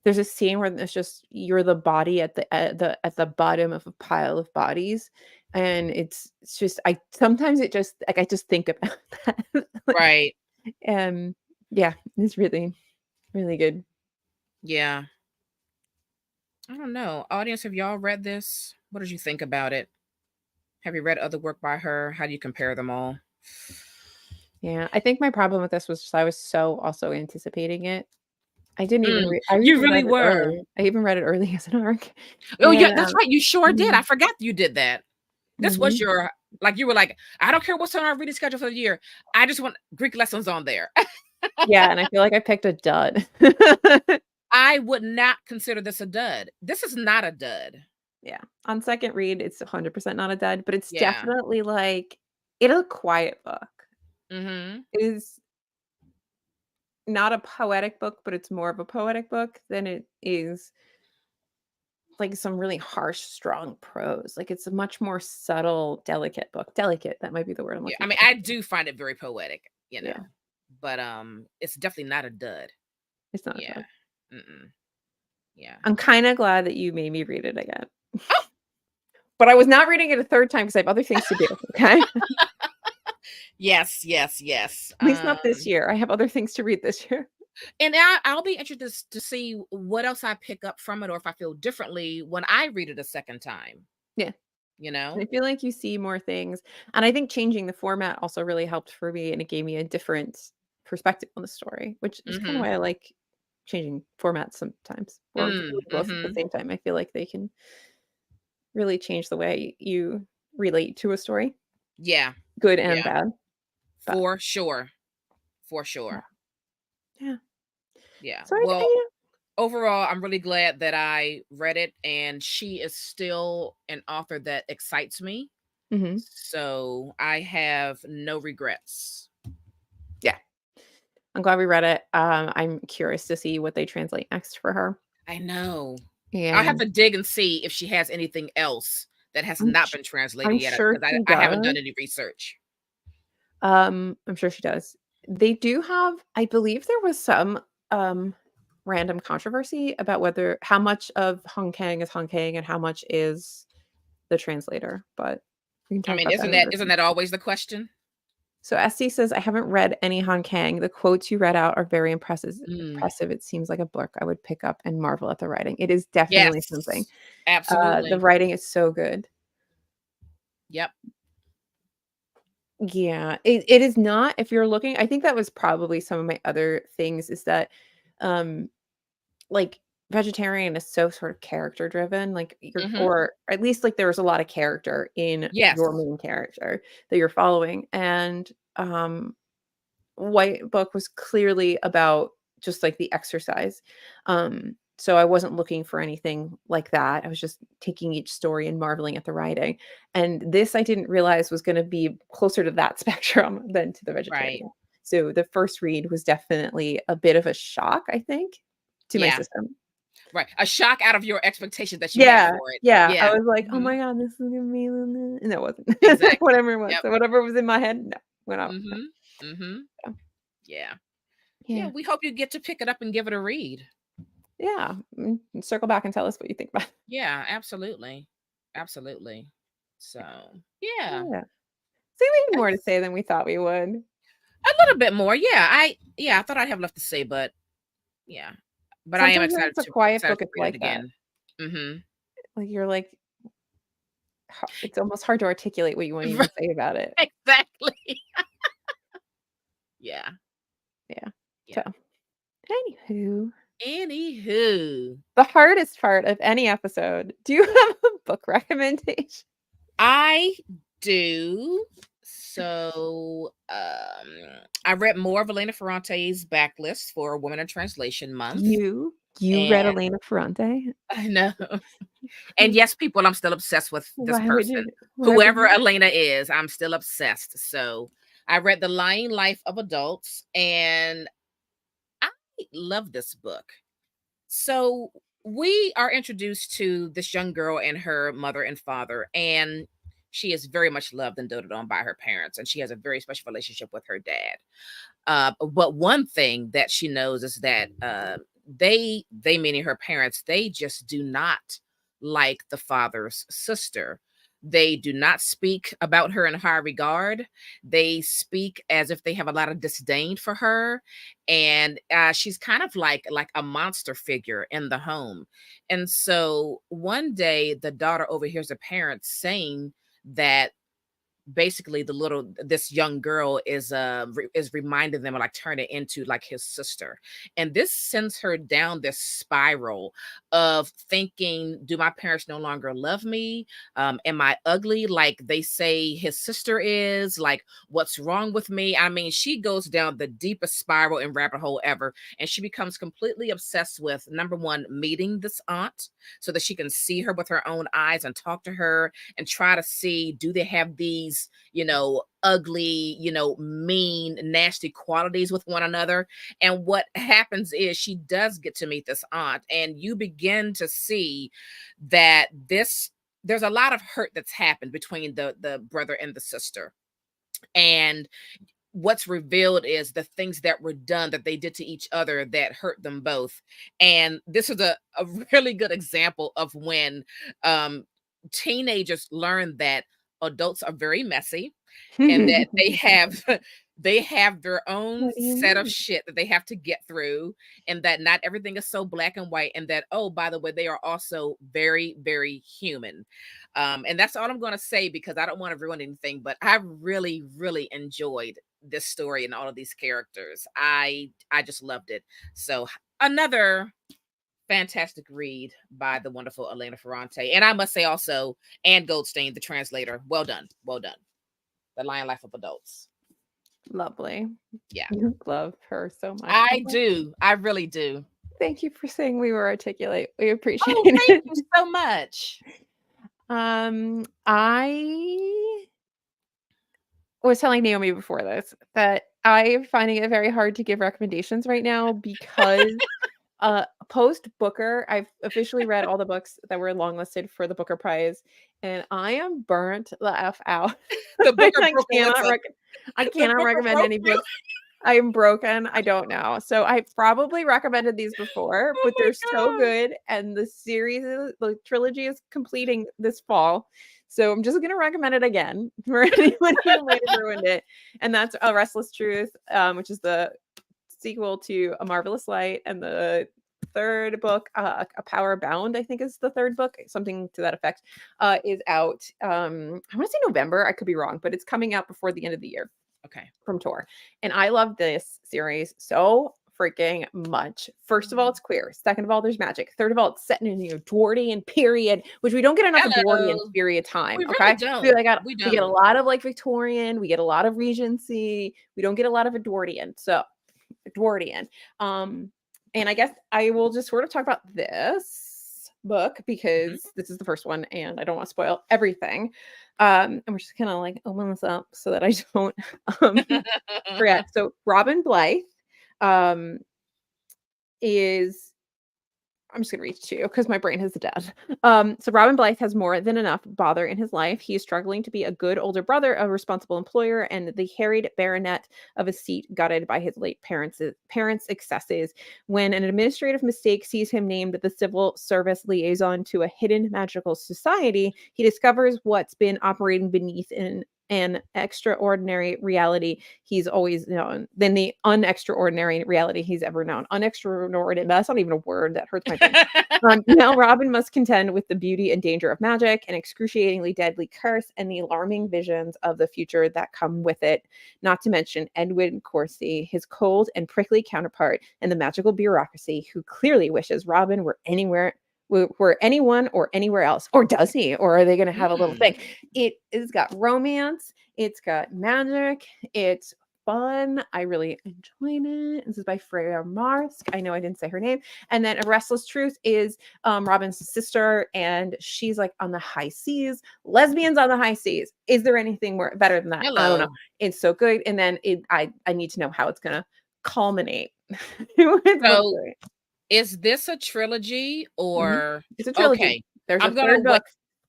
there's a scene where it's just you're the body at the bottom of a pile of bodies, and it's just I sometimes it just like, I just think about that. Like, Right. um, yeah, it's really, really good. Yeah. I don't know. Audience, have y'all read this? What did you think about it? Have you read other work by her? How do you compare them all? Yeah, I think my problem with this was just I was so also anticipating it. Mm, I you even really read it were. early. I even read it early as an ARC, Oh, yeah, and, that's right. You sure did. I mhm, forgot you did that. This was mhm. your like you were like, I don't care what's on our reading schedule for the year. I just want Greek lessons on there. Yeah, and I feel like I picked a dud. I would not consider this a dud. This is not a dud. Yeah. On second read, it's 100% not a dud, but it's Yeah. definitely like it's a quiet book. Mhm. It is not a poetic book, but it's more of a poetic book than it is like some really harsh, strong prose. Like it's a much more subtle, delicate book. Delicate, that might be the word I'm Yeah. looking I mean, for. I do find it very poetic, Yeah, but it's definitely not a dud. it's not a Yeah. dud. Mm-mm. Yeah. I'm kinda glad that you made me read it again. Oh, But I was not reading it a third time because I have other things to do, okay? yes, yes, yes. At least not this year. I have other things to read this year. And I'll be interested to see what else I pick up from it, or if I feel differently when I read it a second time. Yeah. You I know. feel like you see more things, and I think changing the format also really helped for me, and it gave me a different perspective on the story, which is kinda Mm-hmm. why I like changing formats sometimes, or Mm, both at the mm-hmm. same time. I feel like they can really change the way you relate to a story, Yeah. good and Yeah. bad, but For sure. For yeah. sure. Yeah. Yeah. So Well, overall, I'm really glad that I read it, and she is still an author that excites me. Mhm. So I have no regrets. Yeah. I'm glad we read it. I'm curious to see what they translate next for her, I know. I'll have and to dig and see if she has anything else that has I'm not sh been translated I'm yet, sure because she I haven't does. done any research. I'm sure she does. They do have I believe there was some, random controversy about whether how much of Han Kang is Han Kang and how much is the translator, but we can I talk mean, about that. isn't that always the question? So SC says, I haven't read any Han Kang. The quotes you read out are very impressive. Impressive. It seems like a book I would pick up and marvel at the writing. It is definitely something. Yes, absolutely. The writing is so good. Yep. Yeah, it is not, if you're looking, I think that was probably some of my other things, is that, like, vegetarian is so sort of character driven, like, or at least, like, there's a lot of character in Yes. your main character that you're following, and, White Book was clearly about just, like, the exercise, so I wasn't looking for anything like that. I was just taking each story and marveling at the writing, and this I didn't realize was gonna be closer to that spectrum than to the Right. vegetarian. So the first read was definitely a bit of a shock, I think, to my Yeah. system. Right. A shock out of your expectations that you had Yeah, for it. yeah, I Yeah. was like, "Oh Mhm. my god, this is gonna be," and it wasn't. Exactly. Whatever it was. Yep. So whatever was in my head, no, went out. No. Mhm. Mhm. So, Yeah. Yeah, yeah. we hope you get to pick it up and give it a read. Yeah, circle back and tell us what you think about it. Yeah, absolutely. Absolutely. So, yeah. Yeah. See, we had more to That's say than we thought we would. a little bit more. I thought I'd have left to say, but yeah. But I am Sometimes when it's a quiet excited book, to it's read it like that. again. Mhm. Like, you're like, it's almost hard to articulate what you wanna even Right, say about it. exactly. Yeah. Yeah. So, Yeah. anywho, Anywho, the hardest part of any episode, do you have a book recommendation? I do. So, I read more of Elena Ferrante's backlist for Women in Translation Month, You read and Elena Ferrante? I know. And yes, people, I'm still obsessed with this Why would person. you why would Whoever you Elena is, I'm still obsessed. So, I read The Lying Life of Adults, and I love this book. So, we are introduced to this young girl and her mother and father, and she is very much loved and doted on by her parents, and she has a very special relationship with her dad. But one thing that she knows is that they meaning her parents, they just do not like the father's sister. They do not speak about her in high regard. They speak as if they have a lot of disdain for her, and she's kind of like a monster figure in the home. And so one day, the daughter overhears the parents saying that basically this young girl is reminding them of like turning into like his sister, and this sends her down this spiral of thinking, do my parents no longer love me? Am I ugly like they say his sister is? Like, what's wrong with me? I mean, she goes down the deepest spiral and rabbit hole ever, and she becomes completely obsessed with, number one, meeting this aunt so that she can see her with her own eyes and talk to her and try to see, do they have these, ugly, mean, nasty qualities with one another. And what happens is she does get to meet this aunt, and you begin to see that there's a lot of hurt that's happened between the brother and the sister. And what's revealed is the things that were done that they did to each other that hurt them both. And this is a really good example of when teenagers learn that adults are very messy, and that they have they have their own What do you set of mean? shit that they have to get through, and that not everything is so black and white, and that, oh, by the way, they are also very, very human. And that's all I'm going to say, because I don't want to ruin anything, but I really, really enjoyed this story and all of these characters. I just loved it. So another fantastic read by the wonderful Elena Ferrante. And I must say also, Anne Goldstein, the translator, well done. Well done. The Lion Life of Adults. Lovely. Yeah. You love her so much. I do. I really do. Thank you for saying we were articulate. We appreciate Oh, thank it. you so much. I was telling Naomi before this that I'm finding it very hard to give recommendations right now because post Booker, I've officially read all the books that were longlisted for the Booker Prize, and I am burnt the F out. The Like, Booker Broker I the cannot Booker recommend broke any you. books. I am broken. I don't know. So I probably recommended these before, Oh but my they're so God. good, and the trilogy is completing this fall. So I'm just going to recommend it again for anyone who might have ruined it. And that's A Restless Truth, which is the sequel to A Marvelous Light, and the third book, A Power Bound, I think is the third book, something to that effect, is out. I want to say November. I could be wrong, but it's coming out before the end of the year. Okay. From Tor. And I love this series so freaking much. First of all, it's queer. Second of all, there's magic. Third of all, it's set in a Edwardian period, which we don't get enough Edwardian period time. We okay, really don't. We get a lot of like Victorian. We get a lot of Regency. We don't get a lot of Edwardian. So Edwardian. And I guess I will just sort of talk about this book because this is the first one, and I don't want to spoil everything. And we're just gonna like open this up so that I don't forget. So Robin Blythe is, I'm just going to read to you because my brain is dead. So Robin Blythe has more than enough bother in his life. He is struggling to be a good older brother, a responsible employer, and the harried baronet of a seat gutted by his late parents' excesses. When an administrative mistake sees him named the civil service liaison to a hidden magical society, he discovers what's been operating beneath an extraordinary reality he's always known than the unextraordinary reality he's ever known. Unextraordinary, that's not even a word. That hurts my brain. Now Robin must contend with the beauty and danger of magic, an excruciatingly deadly curse, and the alarming visions of the future that come with it, not to mention Edwin Corsi, his cold and prickly counterpart, and the magical bureaucracy who clearly wishes Robin were anyone or anywhere else. Or does he? Or are they going to have a little thing? It's got romance. It's got magic. It's fun. I really enjoyed it. This is by Freya Marsk. I know I didn't say her name. And then A Restless Truth is Robin's sister, and she's like on the high seas. Lesbians on the high seas. Is there anything more better than that? Hello. I don't know. It's so good. And then I need to know how it's going to culminate. So, is this a trilogy or it's a trilogy? Okay. There's a third book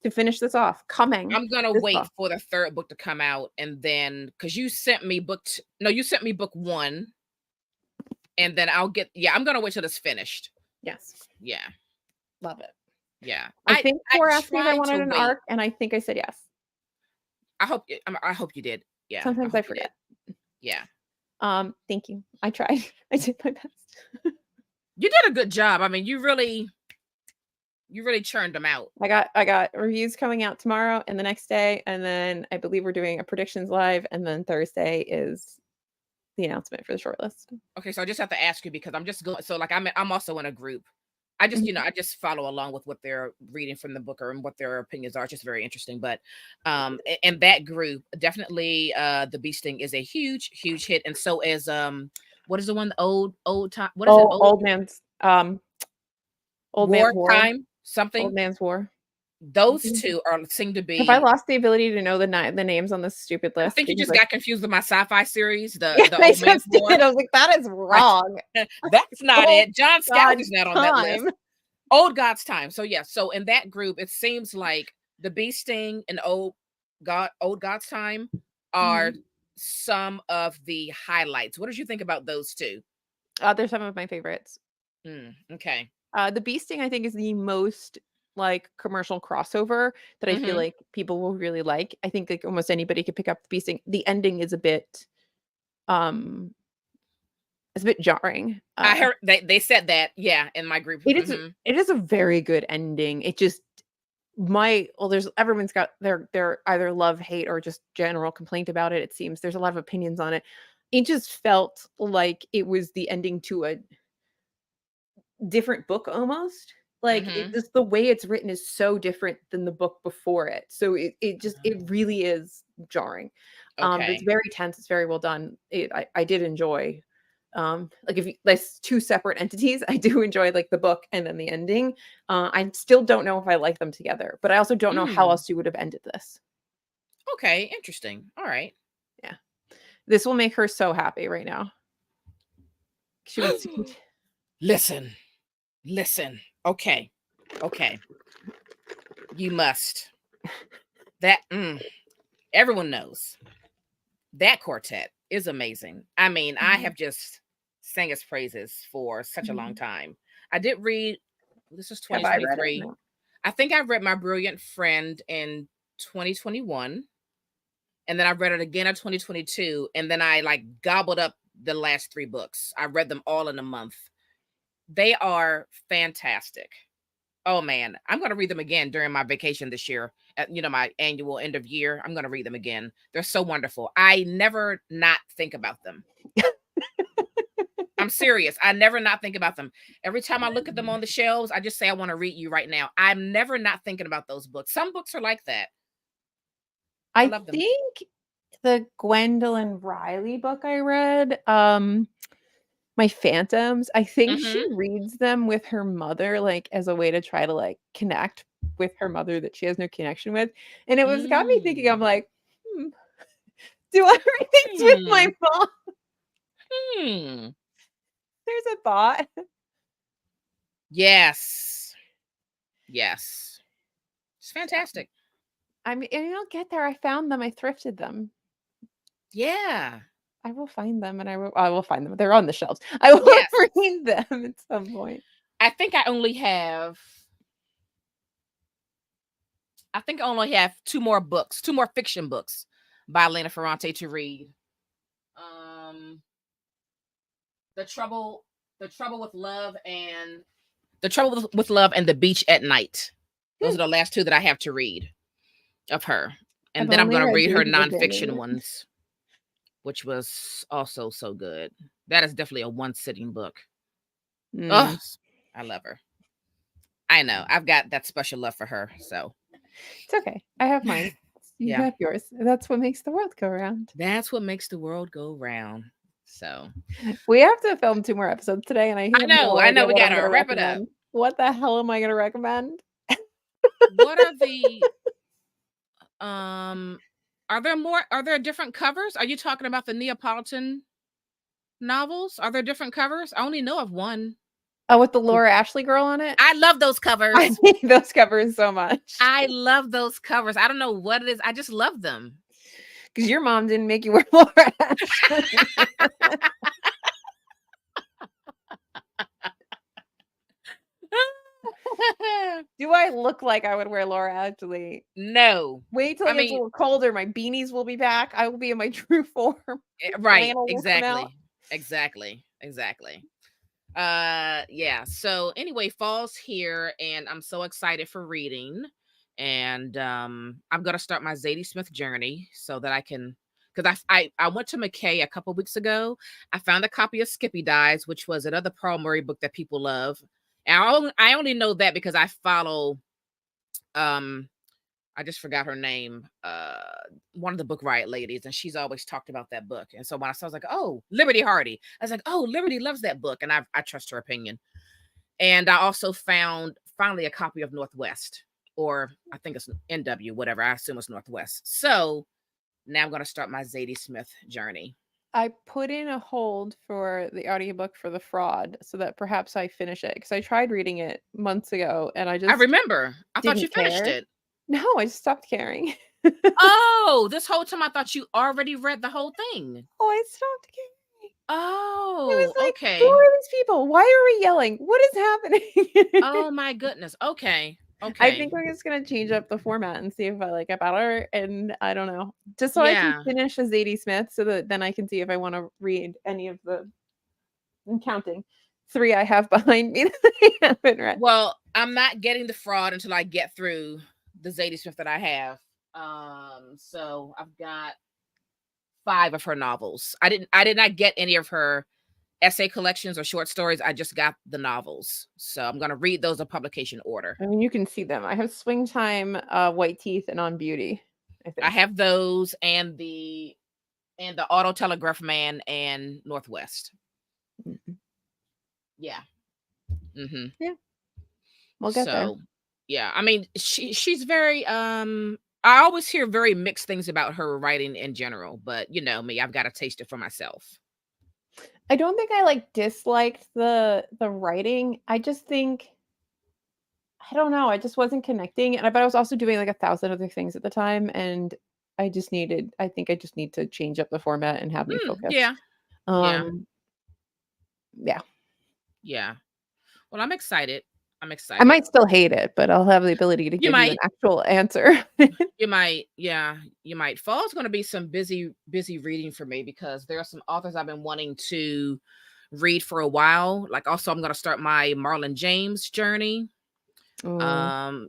to finish this off coming. I'm gonna wait for the third book to come out, and then because you sent me book one, and then I'll get I'm gonna wait till it's finished. Yes. Yeah. Love it. Yeah. I think Tor asked me if I wanted an arc, and I think I said yes. I hope you did. Yeah. Sometimes I forget. Yeah. Thank you. I tried. I did my best. You did a good job. I mean, you really churned them out. I got reviews coming out tomorrow and the next day, and then I believe we're doing a predictions live, and then Thursday is the announcement for the shortlist. Okay, so I just have to ask you because I'm just going. So like I'm also in a group. I just I just follow along with what they're reading from the book and what their opinions are. It's just very interesting. But in that group, definitely the Bee Sting is a huge hit, and so is what is the one old time? What is it? Old man's war time something. Old Man's War. Those two seem to be. Have I lost the ability to know the names on this stupid list? I think you just got confused with my sci-fi series. The Old Man's War. I was like, that is wrong. That's not it. John Scout is not on that list. Old God's Time. So yeah. So in that group, it seems like the Bee Sting and Old God's Time are some of the highlights. What did you think about those two? They're some of my favorites. Okay. The Bee Sting, I think, is the most like commercial crossover that I feel like people will really like. I think like almost anybody could pick up the Bee Sting. The ending is a bit it's a bit jarring. I heard they said that, in my group. It is a very good ending. It just everyone's got their either love, hate, or just general complaint about it. It seems there's a lot of opinions on it. It just felt like it was the ending to a different book almost. Like just the way it's written is so different than the book before it. So it really is jarring. It's very tense. It's very well done. I did enjoy. Like if there's two separate entities, I do enjoy like the book and then the ending. I still don't know if I like them together, but I also don't know how else you would have ended this. Okay, interesting. All right. Yeah, this will make her so happy right now. She wants to listen. Okay. You must. That everyone knows that quartet is amazing. I mean, I have just sang its praises for such a long time. I did read. This is 2023. I think I read My Brilliant Friend in 2021, and then I read it again in 2022, and then I like gobbled up the last 3 books. I read them all in a month. They are fantastic. Oh man, I'm going to read them again during my vacation this year. At, my annual end of year, I'm going to read them again. They're so wonderful. I never not think about them. I'm serious. I never not think about them. Every time I look at them on the shelves, I just say, I want to read you right now. I'm never not thinking about those books. Some books are like that. I love them. think the Gwendolyn Riley book I read, My Phantoms, I think she reads them with her mother, like, as a way to try to, like, connect with her mother that she has no connection with, and it was got me thinking, I'm like, do I read things with my mom? There's a thought. Yes. Yes. It's fantastic. I mean, and I'll get there. I found them. I thrifted them. Yeah. I will find them, and I will find them. They're on the shelves. I will read them at some point. I think I only have 2 more books, 2 more fiction books by Elena Ferrante to read. The Trouble with Love and The Beach at Night. Those are the last 2 that I have to read of her. And then I'm going to read her nonfiction ones, which was also so good. That is definitely a one-sitting book. Oh, I love her. I know. I've got that special love for her, so. It's okay. I have mine. You have yours. That's what makes the world go round. That's what makes the world go round. So. We have to film 2 more episodes today, and I know. We got to wrap it up. What the hell am I going to recommend? What are the are there different covers? Are you talking about the Neapolitan novels? Are there different covers? I only know of one. Oh, with the Laura Ashley girl on it? I love those covers. I hate those covers so much. I love those covers. I don't know what it is. I just love them. Because your mom didn't make you wear Laura Ashley. Do I look like I would wear Laura Ashley? No. Wait till it gets a little colder. My beanies will be back. I will be in my true form. Right. Exactly. Yeah. So anyway, fall's here, and I'm so excited for reading. And I'm gonna start my Zadie Smith journey so that I can, because I went to McKay a couple weeks ago. I found a copy of Skippy Dies, which was another Pearl Murray book that people love. And I only know that because I follow I just forgot her name, one of the Book Riot ladies, and she's always talked about that book. And so when I saw, I was like, oh, Liberty Hardy. I was like, oh, Liberty loves that book, and I trust her opinion. And I also found finally a copy of Northwest, or I think it's NW, whatever. I assume it's Northwest. So now I'm going to start my Zadie Smith journey. I put in a hold for the audiobook for The Fraud so that perhaps I finish it, because I tried reading it months ago and I remember. I thought you finished it. No, I just stopped caring. Oh, this whole time I thought you already read the whole thing. Oh, I stopped caring. Oh, it was like, okay. Who are these people? Why are we yelling? What is happening? Oh my goodness. Okay. I think I'm just gonna change up the format and see if I like it better. And I don't know, just so I can finish a Zadie Smith, so that then I can see if I want to read any of the. I'm counting 3 I have behind me that I haven't read. Well, I'm not getting The Fraud until I get through the Zadie Smith that I have. So I've got 5 of her novels. I did not get any of her essay collections or short stories. I just got the novels. So I'm going to read those in publication order. I mean, you can see them. I have Springtime, White Teeth, and On Beauty. I have those, and the Auto Telegraph Man and Northwest. Mm-hmm. Yeah. Mm-hmm. Yeah. We'll get there. Yeah, I mean, she's very I always hear very mixed things about her writing in general, but you know me, I've got to taste it for myself. I don't think I disliked the writing. I just think, I don't know, I just wasn't connecting, but I was also doing 1,000 other things at the time, and I think I just need to change up the format and have me focus. Yeah. Yeah. Well, I'm excited. I'm I excited. might still hate it, but I'll have the ability to You give you an might. actual answer. You might. Yeah, you might. Fall's going to be some busy reading for me because there are some authors I've been wanting to read for a while. Like also I'm going to start my Marlon James journey. Ooh.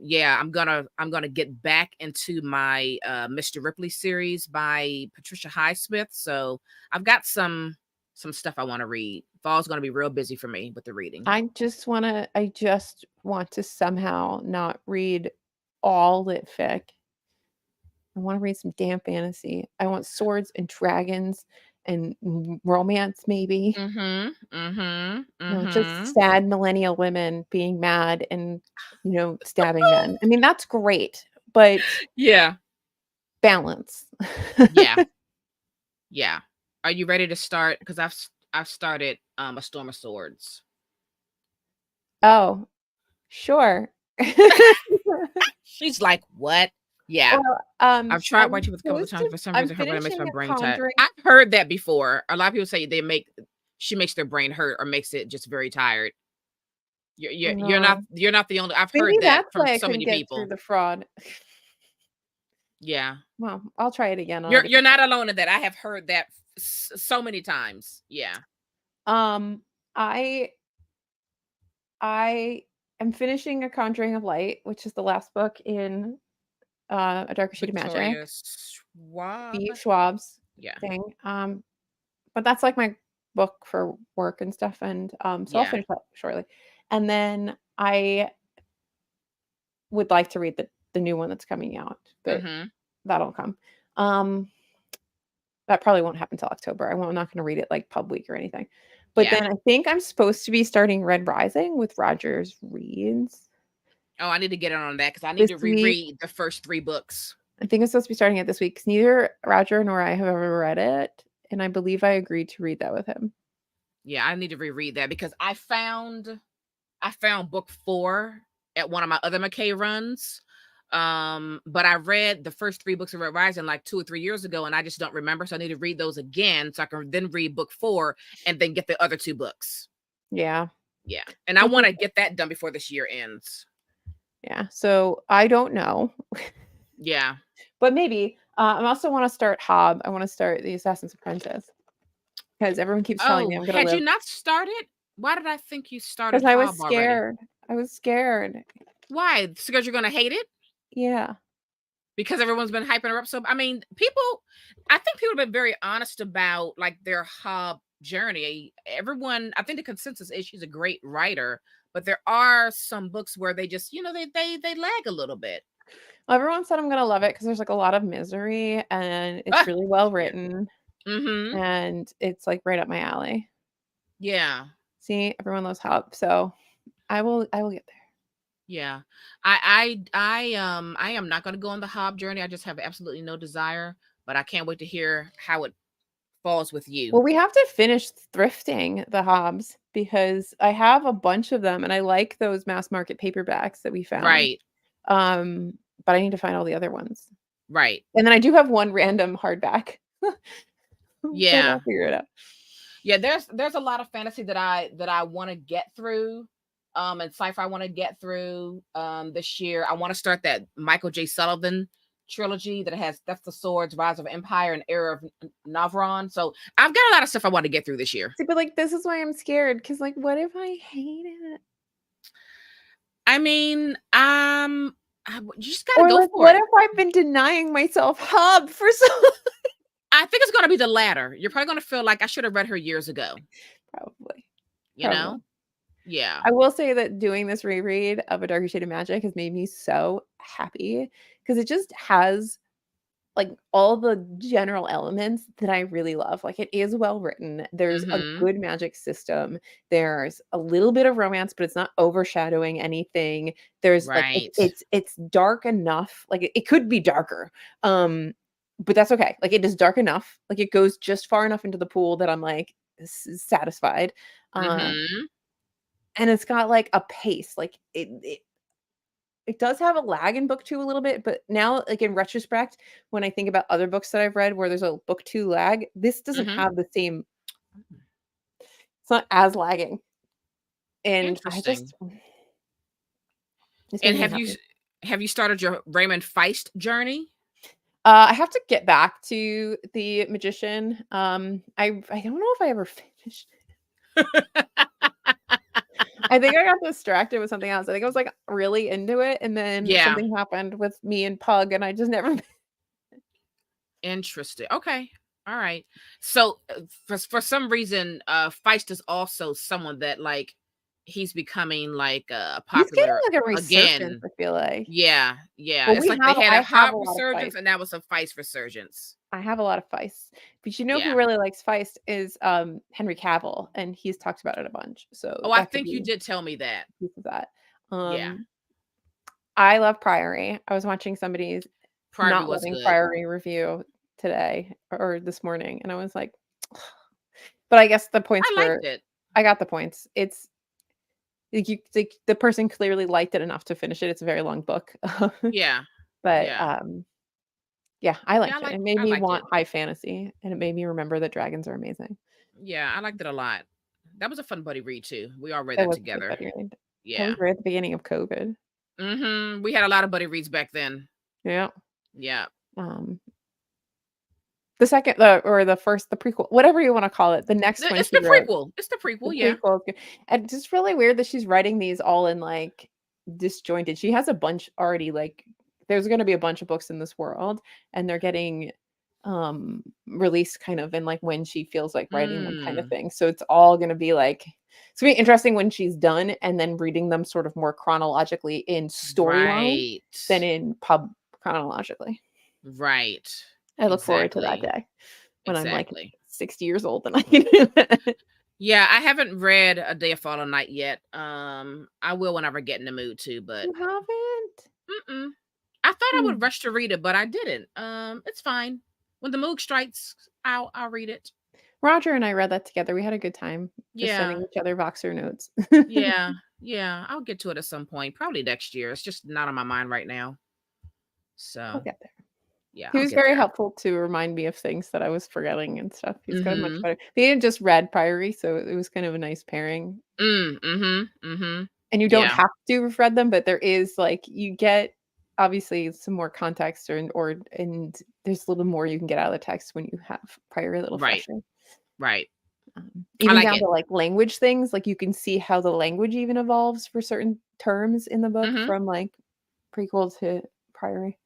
Yeah, I'm gonna get back into my Mr. Ripley series by Patricia Highsmith. So I've got some stuff I want to read. Fall's gonna be real busy for me with the reading. I just want to somehow not read all lit fic. I wanna read some damn fantasy. I want swords and dragons and romance maybe. Mm-hmm. Mm-hmm. No, just Mm-hmm. sad millennial women being mad and, stabbing men. I mean, that's great, but Yeah. balance. Yeah. Yeah. Are you ready to start? Because I've started A Storm of Swords. Oh, sure. She's like, what? Yeah. Well, I've tried I'm watching it a couple of supposed times. to For some I'm reason, her brain makes finishing my a brain tired. Conjuring. I've heard that before. A lot of people say she makes their brain hurt or makes it just very tired. No. You're not the only. I've Maybe heard that that's from why I so couldn't many get through people. the fraud. Yeah, Well, I'll try it again on a you're different not alone in that. I have heard that so many times. Yeah. I I am finishing A Conjuring of Light, which is the last book in, A Darker Shade of Magic, Victoria Schwab. B. Schwab's Yeah. thing, but that's, like, my book for work and stuff, and, so I'll Yeah. finish that shortly, and then I would like to read the new one that's coming out, but Mm-hmm. that'll come. Um, that probably won't happen till October. I'm not gonna read it, like, pub week or anything, but Yeah. then I think I'm supposed to be starting Red Rising with Rogers Reads Oh, I need to get on that because I need this to week. reread the first 3 books. I think I'm supposed to be starting it this week 'cause neither Roger nor I have ever read it, and I believe I agreed to read that with him. Yeah, I need to reread that because I found book 4 at one of my other McKay runs. But I read the first 3 books of Red Rising like 2 or 3 years ago, and I just don't remember. So I need to read those again so I can then read book 4 and then get the other 2 books. Yeah. Yeah. And I That's want to okay. get that done before this year ends. Yeah, so I don't know, Yeah. but maybe. I also wanna start Hob. I wanna start The Assassin's Apprentice because everyone keeps telling me Oh, I'm gonna had you live. not started? Why did I think you started 'Cause I was Hob already? scared. I was scared. Why? Because you're gonna hate it? Yeah. Because everyone's been hyping her up. So I mean, I think people have been very honest about like their Hob journey. Everyone, I think the consensus is she's a great writer, but there are some books where they just, they lag a little bit. Well, everyone said I'm gonna love it because there's, like, a lot of misery, and it's Ah, really well yeah. written, Mm-hmm. and it's, like, right up my alley. Yeah. See, everyone loves Hob, so I will get there. Yeah. I am not gonna go on the Hob journey. I just have absolutely no desire, but I can't wait to hear how it falls with you. Well, we have to finish thrifting the Hobbs because I have a bunch of them, and I like those mass market paperbacks that we found. Right. Um, but I need to find all the other ones. Right. And then I do have one random hardback, but Yeah. I'll figure it out. Yeah, there's a lot of fantasy that I want to get through, and sci-fi I want to get through this year. I want to start that Michael J. Sullivan trilogy that has Death of Swords, Rise of Empire, and Era of Navron. So I've got a lot of stuff I want to get through this year. See, but, like, this is why I'm scared because, like, what if I hate it? I mean, you just got to Or, go like, for what it. if I've been denying myself Hob for so I think it's going to be the latter. You're probably going to feel like I should have read her years ago. Probably, You probably. know? Yeah. I will say that doing this reread of A Darker Shade of Magic has made me so happy because it just has, like, all the general elements that I really love. Like, it is well written. There's a Mm-hmm. good magic system. There's a little bit of romance, but it's not overshadowing anything. There's, like, Right. it's dark enough. Like, it could be darker, but that's okay. Like, it is dark enough. Like, it goes just far enough into the pool that I'm, like, satisfied. Uh Mm-hmm. and it's got, like, a pace, like, it does have a lag in book 2 a little bit, but now, like, in retrospect, when I think about other books that I've read where there's a book 2 lag, this doesn't Mm-hmm. have the same it's not as lagging, and I Interesting. just It's And making me happy. have you started your Raymond Feist journey? I have to get back to The Magician. I don't know if I ever finished. I think I got distracted with something else. I think I was, like, really into it, and then Yeah. something happened with me and Pug, and I just never Interesting. Okay. All right. So for some reason, Feist is also someone that like he's becoming like He's getting, popular like, a resurgence, again. I feel like. Yeah, yeah. Well, It's like they had I a have hot a lot of resurgence Feist. and that was a Feist resurgence. I have a lot of Feist. But you know who Yeah. really likes Feist is, Henry Cavill, and he's talked about it a bunch, so Oh, I that could think you be did tell me that. a piece of that. Yeah. Um, I love Priory. I was watching somebody's Priory not was loving good. Priory review today or this morning, and I was like but I guess the points I were liked it. I got the points. It's like, the person clearly liked it enough to finish it. It's a very long book. Yeah. But, Yeah. yeah, I Yeah, liked it. It made I me liked want it. high fantasy, and it made me remember that dragons are amazing. Yeah, I liked it a lot. That was a fun buddy read too. We all read That that was a good together. buddy read. That was Yeah. right at the beginning of COVID. We had a lot of buddy reads back then. Yeah. Yeah. Um, the first the prequel, whatever you wanna call it, the next one It's she the wrote, prequel. It's the the prequel, yeah. prequel is good. And it's just really weird that she's writing these all in, like, disjointed. She has a bunch already, like there's gonna be a bunch of books in this world, and they're getting, released kind of in, like, when she feels like writing them kind of Mm, thing. So it's all gonna be, like it's gonna be interesting when she's done and then reading them sort of more chronologically in storyline right. than in pub chronologically. Right. I look forward to that Exactly. day when I'm, like, Exactly. 60 years old and I can do that. Yeah, I haven't read A Day of Fallen Night yet. I will whenever I get in the mood to, but You haven't? mm-mm. I thought I would Hmm. rush to read it, but I didn't. It's fine. When the mood strikes, I'll read it. Roger and I read that together. We had a good time just sending Yeah. each other Voxer notes. Yeah. Yeah. I'll get to it at some point, probably next year. It's just not on my mind right now. We'll So get there. yeah, He I'll was get very there. helpful to remind me of things that I was forgetting and stuff. He's got a much Mm-hmm. better he had just read Priory, so it was kind of a nice pairing. Mm-hmm. And you don't Yeah. have to have read them, but there is, like you get, obviously, some more context and there's a little more you can get out of the text when you have Priory a little Right. fresher. Right. I Even like down it. to, like, language things, like, you can see how the language even evolves for certain terms in the book Mm-hmm. from, like, prequel to Priory.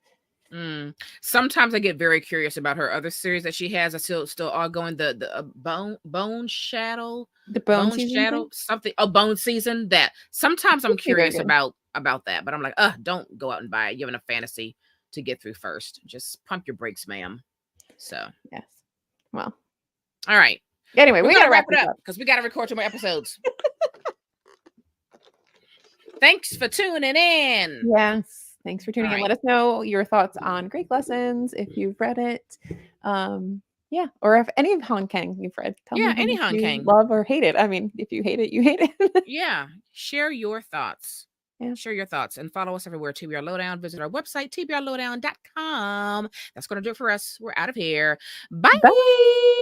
Mm. Sometimes I get very curious about her other series that she has. I still all going the The Bone bone Season thing? shadow something bone season. That sometimes I'm Used to be very curious good. about that, but I'm like, don't go out and buy it. You have enough fantasy to get through first. Just pump your brakes, ma'am. So Yes. Well, all right, anyway, we're we gonna gotta wrap wrap it this up up. because we got to record 2 more episodes. Thanks for tuning in. Yes. Thanks for All tuning in. right. Let us know your thoughts on Greek Lessons if you've read it. Yeah, or if any of Han Kang you've read. Tell me Yeah, how any much Han you Kang. love or hate it. I mean, if you hate it, you hate it. Yeah, share your thoughts. Yeah. Share your thoughts and follow us everywhere. TBR Lowdown. Visit our website, tbrlowdown.com. That's going to do it for us. We're out of here. Bye. Bye.